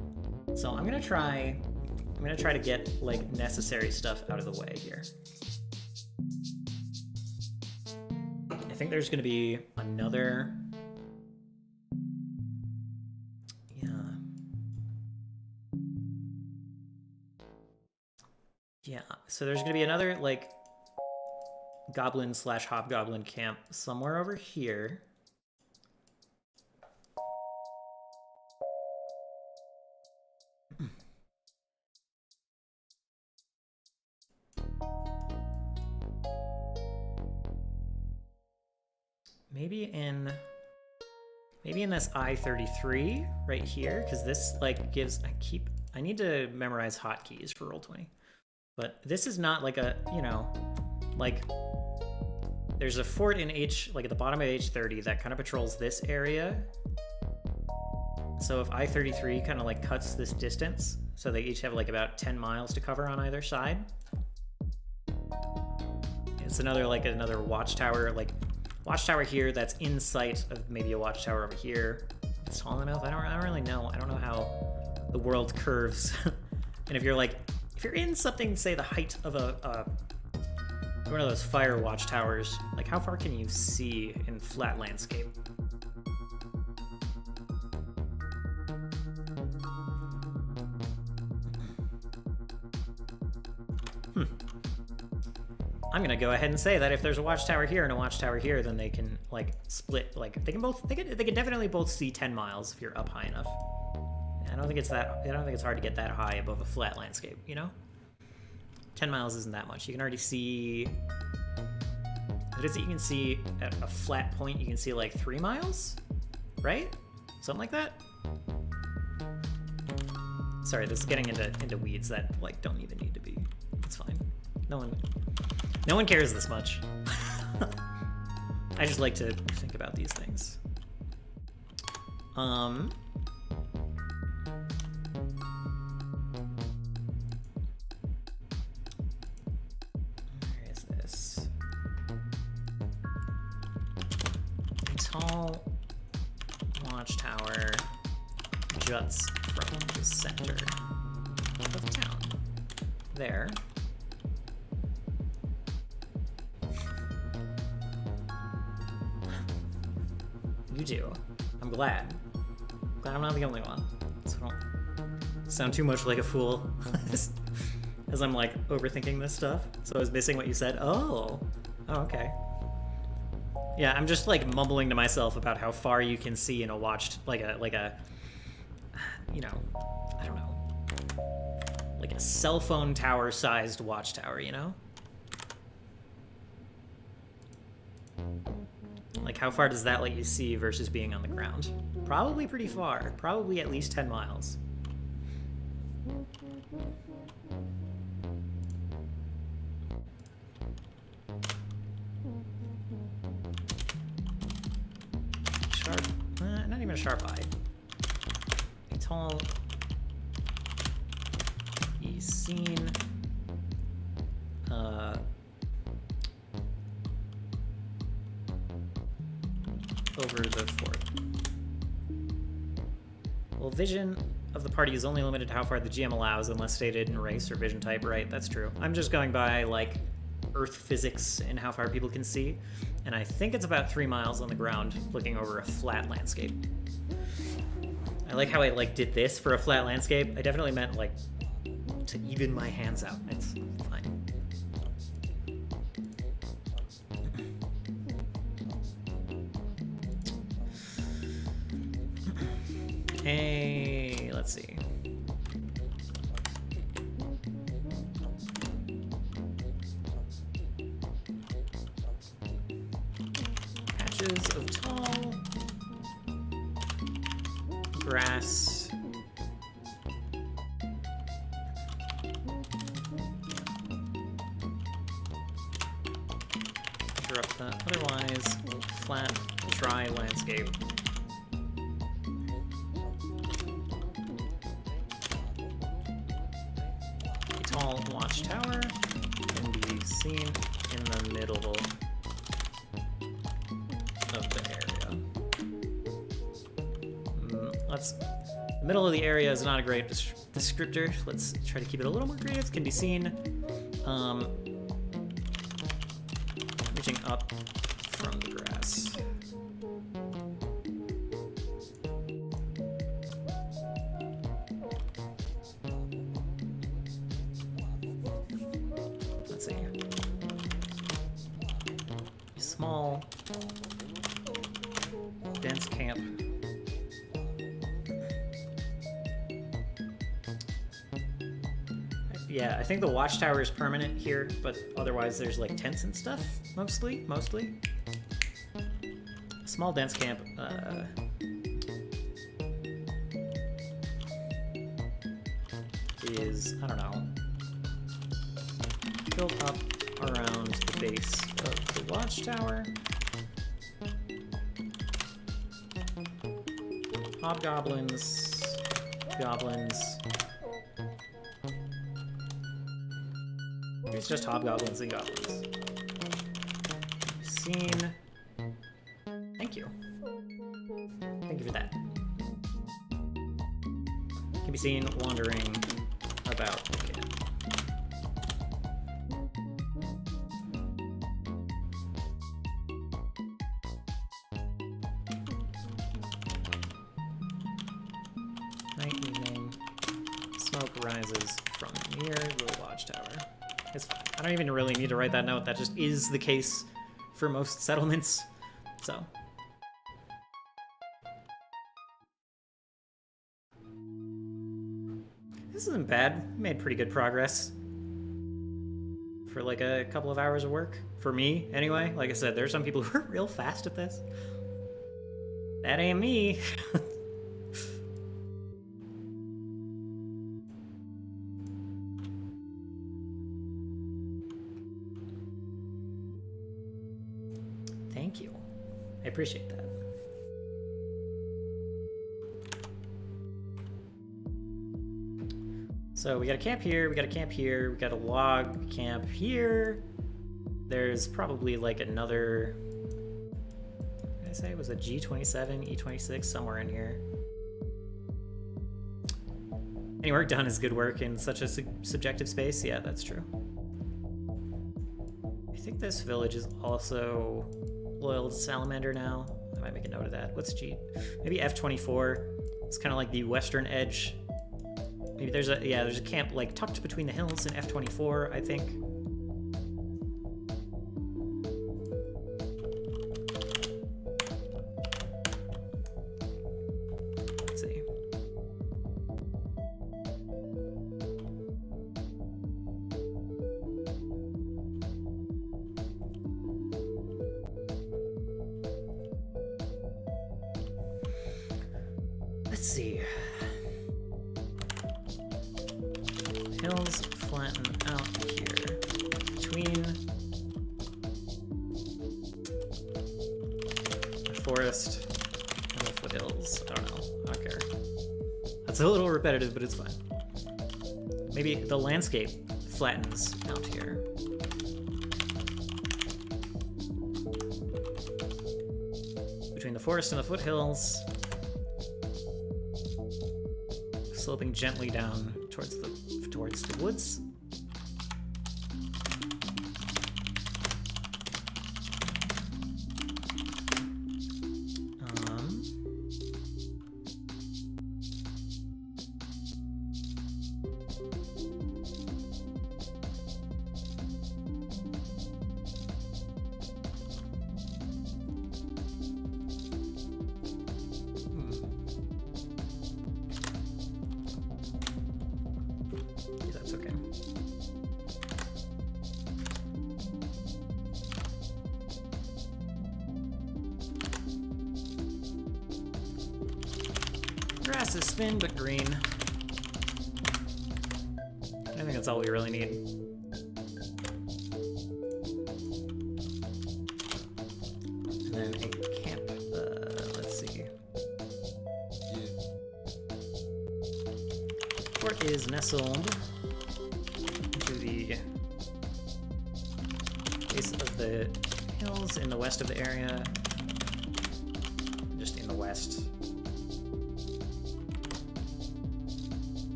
So I'm gonna try to get like necessary stuff out of the way here. I think there's gonna be another, yeah, so there's gonna be another like goblin/hobgoblin camp somewhere over here. Maybe in this I-33 right here, because this like gives, I need to memorize hotkeys for Roll20. But this is not like a, you know, like there's a fort in like at the bottom of H30 that kind of patrols this area. So if I-33 kind of like cuts this distance, so they each have like about 10 miles to cover on either side. It's another watchtower, like watchtower here that's in sight of maybe a watchtower over here. It's tall enough? I don't really know. I don't know how the world curves. And if you're in something, say the height of one of those fire watchtowers, like how far can you see in flat landscape? I'm gonna go ahead and say that if there's a watchtower here and a watchtower here, then they can like split. Like they can definitely both see 10 miles if you're up high enough. I don't think it's hard to get that high above a flat landscape, you know? 10 miles isn't that much. You can already see. What is it? You can see at a flat point. You can see like 3 miles, right? Something like that. Sorry, this is getting into weeds that like don't even need to be. It's fine. No one cares this much. I just like to think about these things. Where is this? A tall watchtower juts from the center of town. There. You do. I'm glad. Glad I'm not the only one. So I don't sound too much like a fool as I'm like overthinking this stuff. So I was missing what you said. Oh, okay. Yeah, I'm just like mumbling to myself about how far you can see in a like a you know, I don't know, like a cell phone tower sized watchtower, you know? Like, how far does that let you see versus being on the ground? Probably pretty far. Probably at least 10 miles. Sharp, not even a sharp eye. A tall, be seen, over the fort. Well, vision of the party is only limited to how far the GM allows unless stated in race or vision type, right? That's true. I'm just going by, like, Earth physics and how far people can see, and I think it's about 3 miles on the ground looking over a flat landscape. I like how I, like, did this for a flat landscape. I definitely meant, like, to even my hands out. It's fine. Hey, let's see. Patches of tall grass. Interrupt the otherwise flat, dry landscape. Tall watchtower can be seen in the middle of the area. The middle of the area is not a great descriptor. Let's try to keep it a little more creative. Can be seen reaching up from the grass. Let's see. A small, dense camp. Yeah, I think the watchtower is permanent here, but otherwise there's like tents and stuff, mostly. A small, dense camp. Is, I don't know, built up around the base of the watchtower. Hobgoblins, goblins. It's just hobgoblins and goblins. Seen. Thank you. Thank you for that. Can be seen wandering about the camp. Night, evening. Smoke rises from near the watchtower. It's fine. I don't even really need to write that note. That just is the case for most settlements. so. This isn't bad. Made pretty good progress for like a couple of hours of work. For me, anyway. Like I said, there's some people who are real fast at this. That ain't me. Thank you. I appreciate that. So we got a camp here, we got a camp here, we got a log camp here. There's probably like another, what did I say? Was it G27, E26, somewhere in here. Any work done is good work in such a subjective space. Yeah, that's true. I think this village is also loyal to Salamander now. I might make a note of that. What's G? Maybe F24. It's kind of like the western edge. Maybe there's a camp like tucked between the hills in F24, I think. Let's see. Let's see. Hills flatten out here between the forest and the foothills. I don't know. I don't care. That's a little repetitive, but it's fine. Maybe the landscape flattens out here. Between the forest and the foothills, sloping gently down towards the woods. That's okay. Grass is thin but green. I think that's all we really need. And then a camp. Let's see. Fort is nestled into the base of the hills in the west of the area. Just in the west.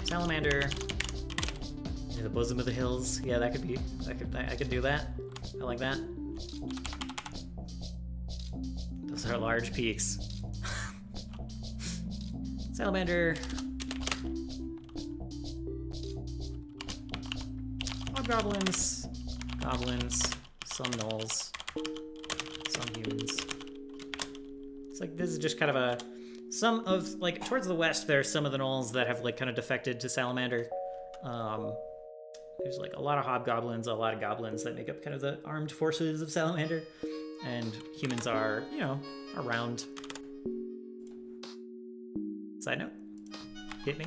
Salamander in the bosom of the hills. Yeah, that could be. I could do that. I like that. Those are large peaks. Salamander. Goblins. Goblins. Some gnolls. Some humans. It's like this is just kind of a. Some of, like, towards the west, there's some of the gnolls that have, like, kind of defected to Salamander. There's, like, a lot of hobgoblins, a lot of goblins that make up kind of the armed forces of Salamander. And humans are, you know, around. Side note. Hit me.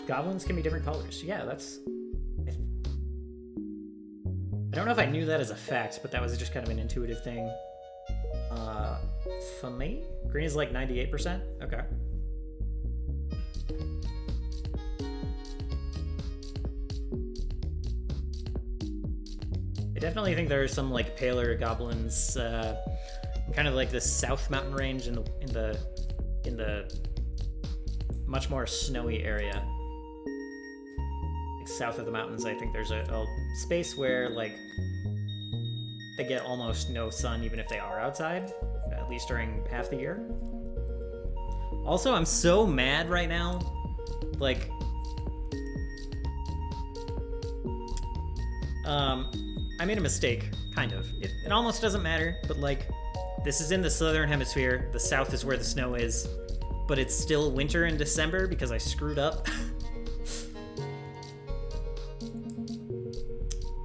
Goblins can be different colors. Yeah, that's... I don't know if I knew that as a fact, but that was just kind of an intuitive thing. For me, green is like 98%. Okay. I definitely think there are some like paler goblins, kind of like the South Mountain Range in the much more snowy area. Like south of the mountains, I think there's a space where, like, they get almost no sun even if they are outside, at least during half the year. Also, I'm so mad right now. Like, I made a mistake, kind of. It almost doesn't matter, but, like, this is in the southern hemisphere. The south is where the snow is, but it's still winter in December because I screwed up.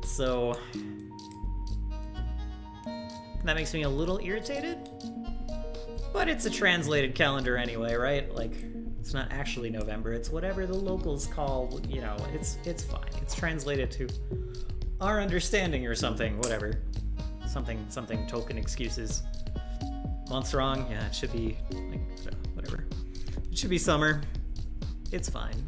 So that makes me a little irritated, but it's a translated calendar anyway, right? Like, it's not actually November, it's whatever the locals call, you know, it's fine. It's translated to our understanding or something, whatever. Something token excuses. Months wrong, yeah, it should be, like, whatever. It should be summer. It's fine.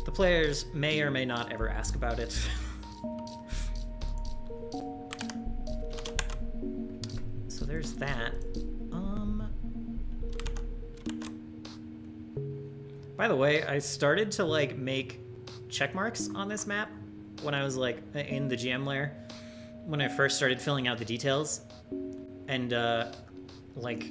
The players may or may not ever ask about it. So there's that. By the way, I started to, like, make check marks on this map when I was, like, in the GM layer, when I first started filling out the details. And, like,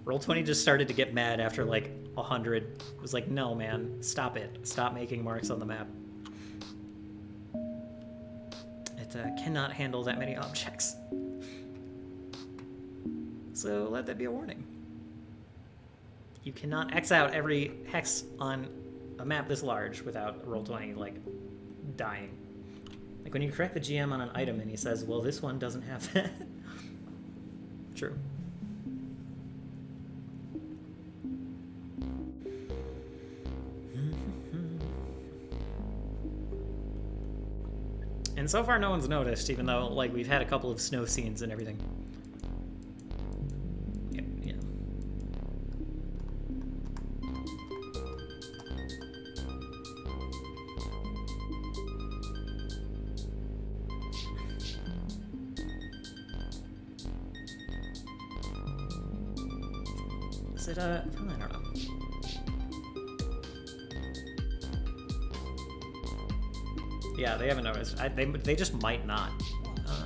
Roll20 just started to get mad after, like, 100. It was like, no, man, stop it. Stop making marks on the map. It cannot handle that many objects. So let that be a warning. You cannot X out every hex on a map this large without Roll20, like, dying. Like, when you correct the GM on an item and he says, well, this one doesn't have that. True. And so far no one's noticed, even though, like, we've had a couple of snow scenes and everything. Yeah. Is it, I don't know. Yeah, they haven't noticed. They just might not.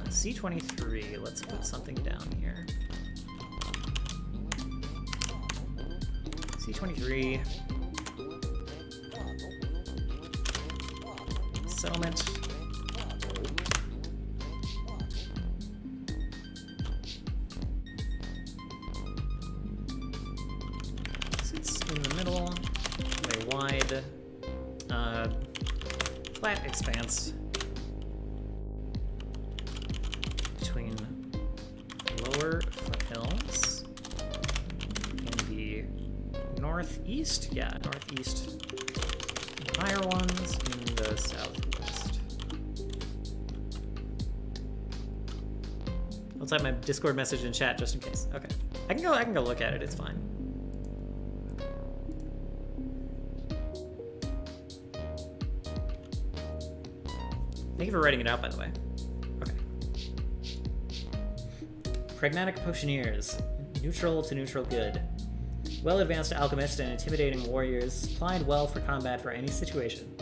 C23, let's put something down here. C23. Settlement. Sits in the middle, way wide. Flat expanse between lower foothills in the northeast, yeah, northeast, and higher ones in the southwest. I'll type my Discord message in chat just in case. Okay, I can go look at it. It's fine. Thank you for writing it out, by the way. Okay. Pragmatic Potioneers. Neutral to neutral good. Well-advanced alchemists and intimidating warriors, supplied well for combat for any situation.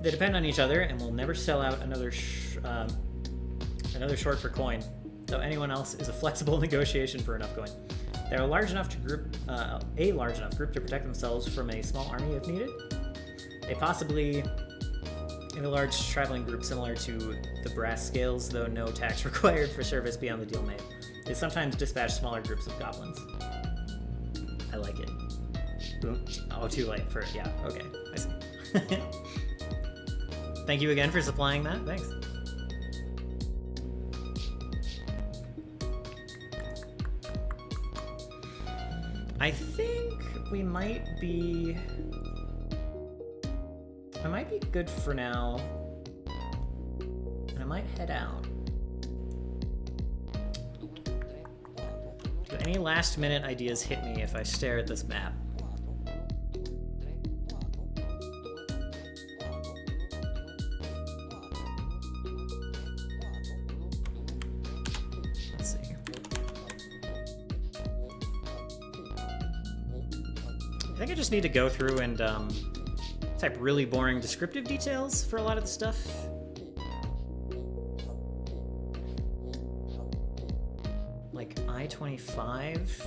They depend on each other and will never sell out another short for coin, though anyone else is a flexible negotiation for enough coin. They're a large enough group to protect themselves from a small army if needed. They possibly in a large traveling group similar to the brass scales, though no tax required for service beyond the deal made. They sometimes dispatch smaller groups of goblins. I like it. Boom. Oh, too late for it. Yeah, okay. I see. Thank you again for supplying that. Thanks. I think we might be... I might be good for now, and I might head out. Do any last minute ideas hit me if I stare at this map? Let's see. I think I just need to go through and type really boring descriptive details for a lot of the stuff. Like I-25.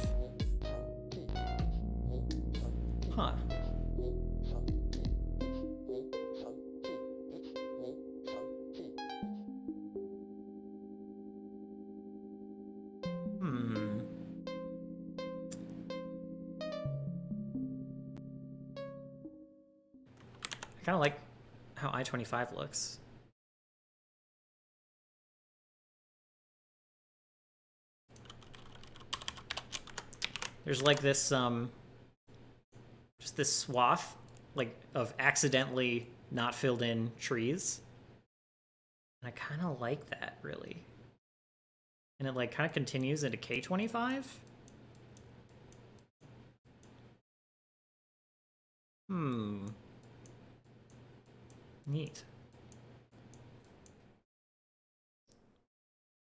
Huh. I kind of like how I-25 looks. There's like this, just this swath, like, of accidentally not filled in trees. And I kind of like that, really. And it, like, kind of continues into K25? Neat.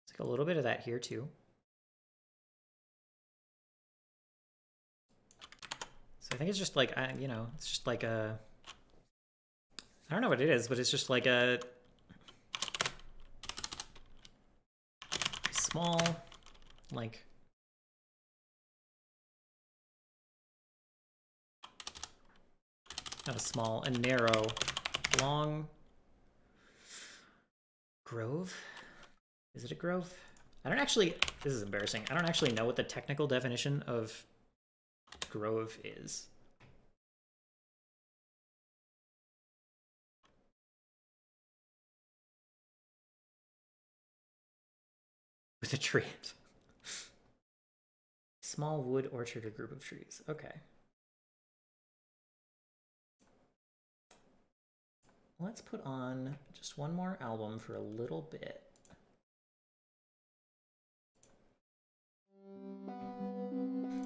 It's like a little bit of that here, too. So I think it's just like, you know, it's just like a... I don't know what it is, but it's just like a... small, like... not a small, a narrow, long... grove? Is it a grove? I don't actually... This is embarrassing. I don't actually know what the technical definition of grove is. With a tree. Small wood orchard or group of trees. Okay. Let's put on just one more album for a little bit.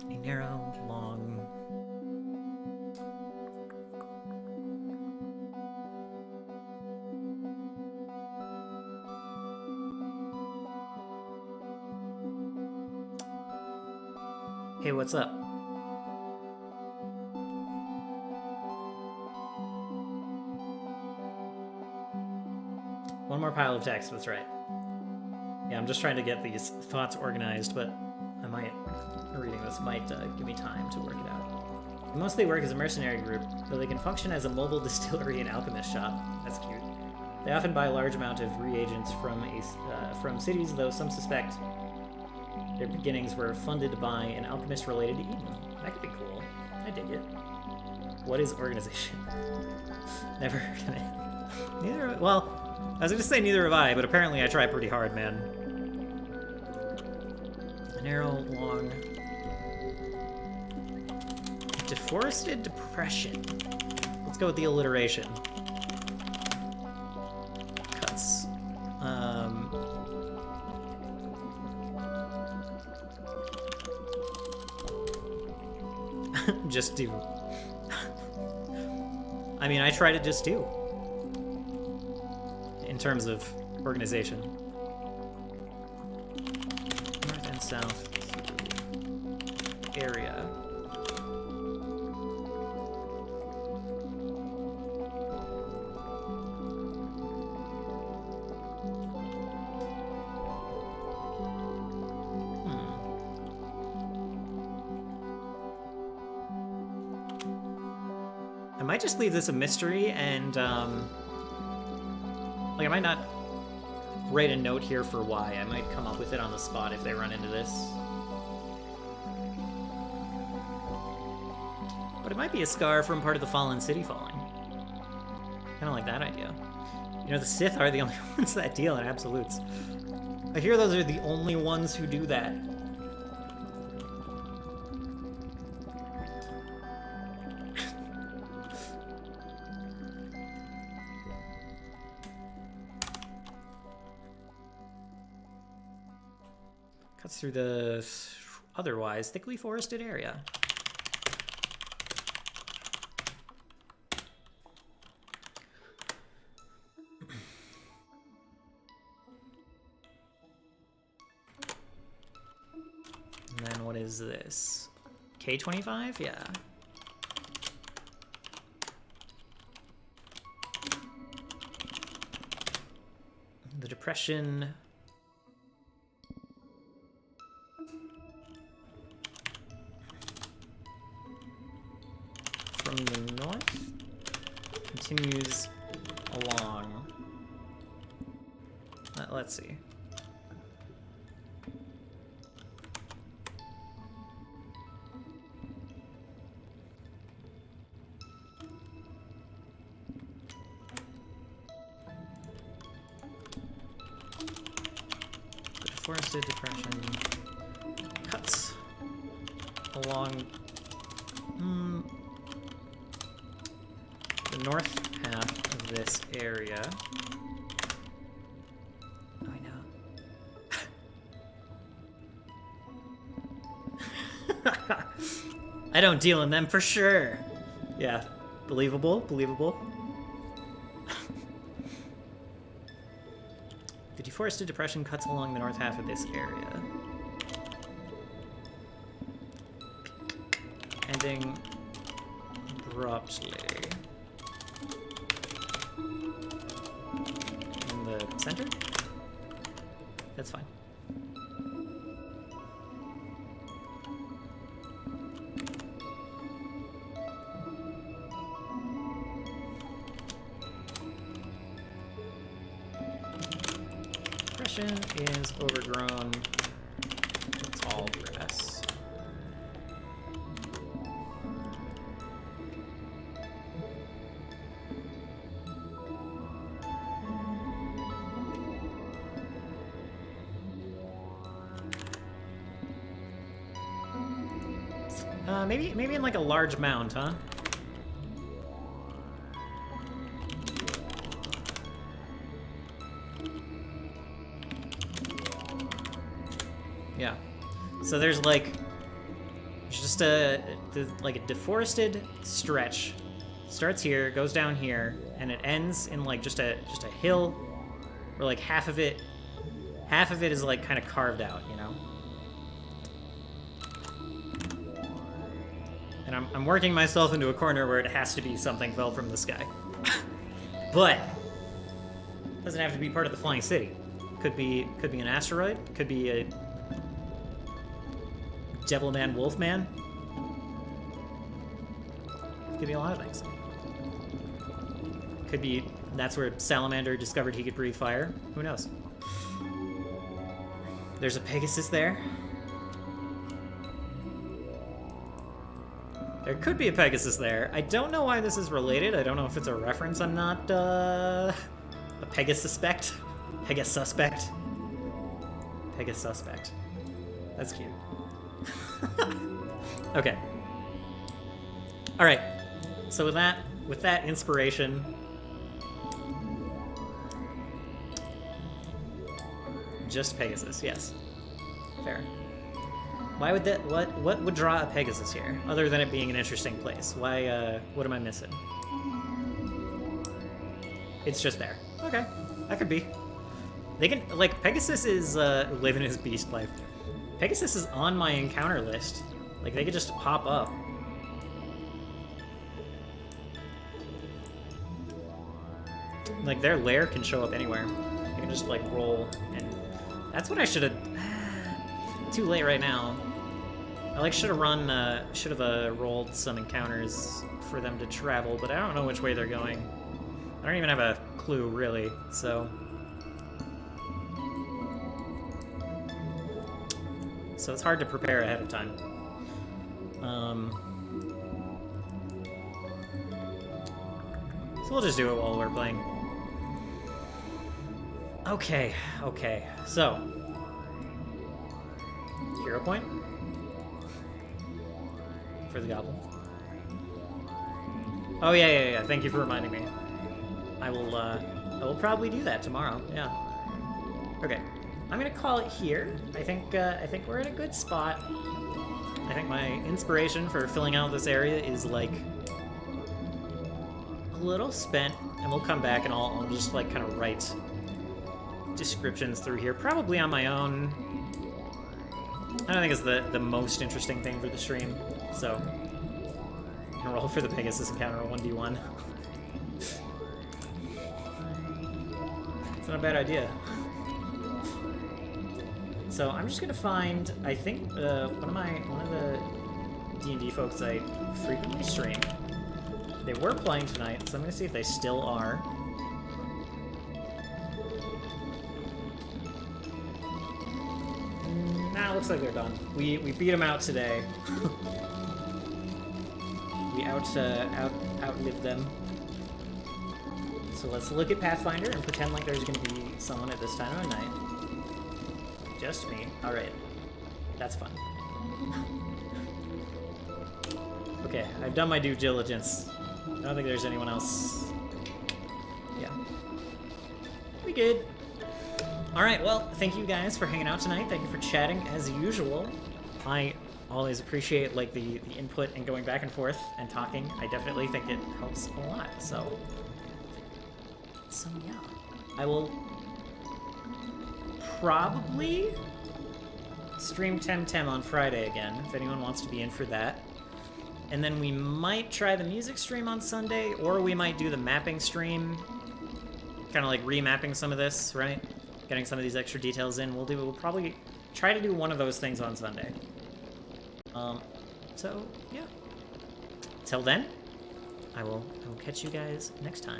A narrow, long... Hey, what's up? One more pile of text, that's right. Yeah, I'm just trying to get these thoughts organized, but I might, reading this might give me time to work it out. They mostly work as a mercenary group, though they can function as a mobile distillery and alchemist shop. That's cute. They often buy a large amount of reagents from cities, though some suspect their beginnings were funded by an alchemist related to Eden. That could be cool. I dig it. What is organization? Never heard of it. Neither. Well, I was gonna say neither have I, but apparently I try pretty hard, man. A narrow, long, deforested depression. Let's go with the alliteration. Cuts. Just do. I mean, I try to just do. In terms of organization. North and south area. I might just leave this a mystery and, like, I might not write a note here for why. I might come up with it on the spot if they run into this. But it might be a scar from part of the fallen city falling. Kind of like that idea. You know, the Sith are the only ones that deal in absolutes. I hear those are the only ones who do that. Cuts through the otherwise thickly forested area. And then what is this? K25? Yeah. depression. From the north, continues along. Let's see. Forested depression cuts along the north half of this area. Oh, I know. I don't deal in them for sure. Yeah, believable, believable. The deforested depression cuts along the north half of this area, ending abruptly in the center. That's fine. Is overgrown. It's all grass. Maybe in like a large mound, huh? Yeah. So there's like just a deforested stretch. Starts here, goes down here, and it ends in like just a hill where like half of it is like kind of carved out, you know? And I'm working myself into a corner where it has to be something fell from the sky. But it doesn't have to be part of the flying city. Could be an asteroid, could be a Devilman, Wolfman. Could be a lot of things. Could be that's where Salamander discovered he could breathe fire. Who knows? There's a Pegasus there. There could be a Pegasus there. I don't know why this is related. I don't know if it's a reference. I'm not a Pegasuspect. Pegasuspect. Pegasuspect. That's cute. Okay. All right. So with that inspiration, just Pegasus. Yes. Fair. Why would that? What would draw a Pegasus here, other than it being an interesting place? Why? What am I missing? It's just there. Okay, that could be. They can like Pegasus is living his beast life. Pegasus is on my encounter list. Like, they could just pop up. Like, their lair can show up anywhere. You can just, like, roll, and... That's what I should have... Too late right now. I, like, should have rolled some encounters for them to travel, but I don't know which way they're going. I don't even have a clue, really, so... So it's hard to prepare ahead of time. So we'll just do it while we're playing. Okay, so. Hero point? For the goblin. Oh yeah, thank you for reminding me. I will probably do that tomorrow, yeah. Okay. I'm gonna call it here. I think we're in a good spot. I think my inspiration for filling out this area is like a little spent, and we'll come back and I'll just like kind of write descriptions through here, probably on my own. I don't think it's the most interesting thing for the stream, so I'm gonna roll for the Pegasus encounter 1d1. It's not a bad idea. So I'm just gonna find, I think, one of the D&D folks I frequently stream. They were playing tonight, so I'm gonna see if they still are. Nah, looks like they're done. We beat them out today. We outlived them. So let's look at Pathfinder and pretend like there's gonna be someone at this time of night. Just me. Alright. That's fun. Okay, I've done my due diligence. I don't think there's anyone else. Yeah. We good. Alright, well, thank you guys for hanging out tonight. Thank you for chatting as usual. I always appreciate like the input and going back and forth and talking. I definitely think it helps a lot. So yeah. I will probably stream Temtem on Friday again, if anyone wants to be in for that. And then we might try the music stream on Sunday, or we might do the mapping stream. Kind of like remapping some of this, right? Getting some of these extra details in. We'll probably try to do one of those things on Sunday. So, yeah. Till then, I will catch you guys next time.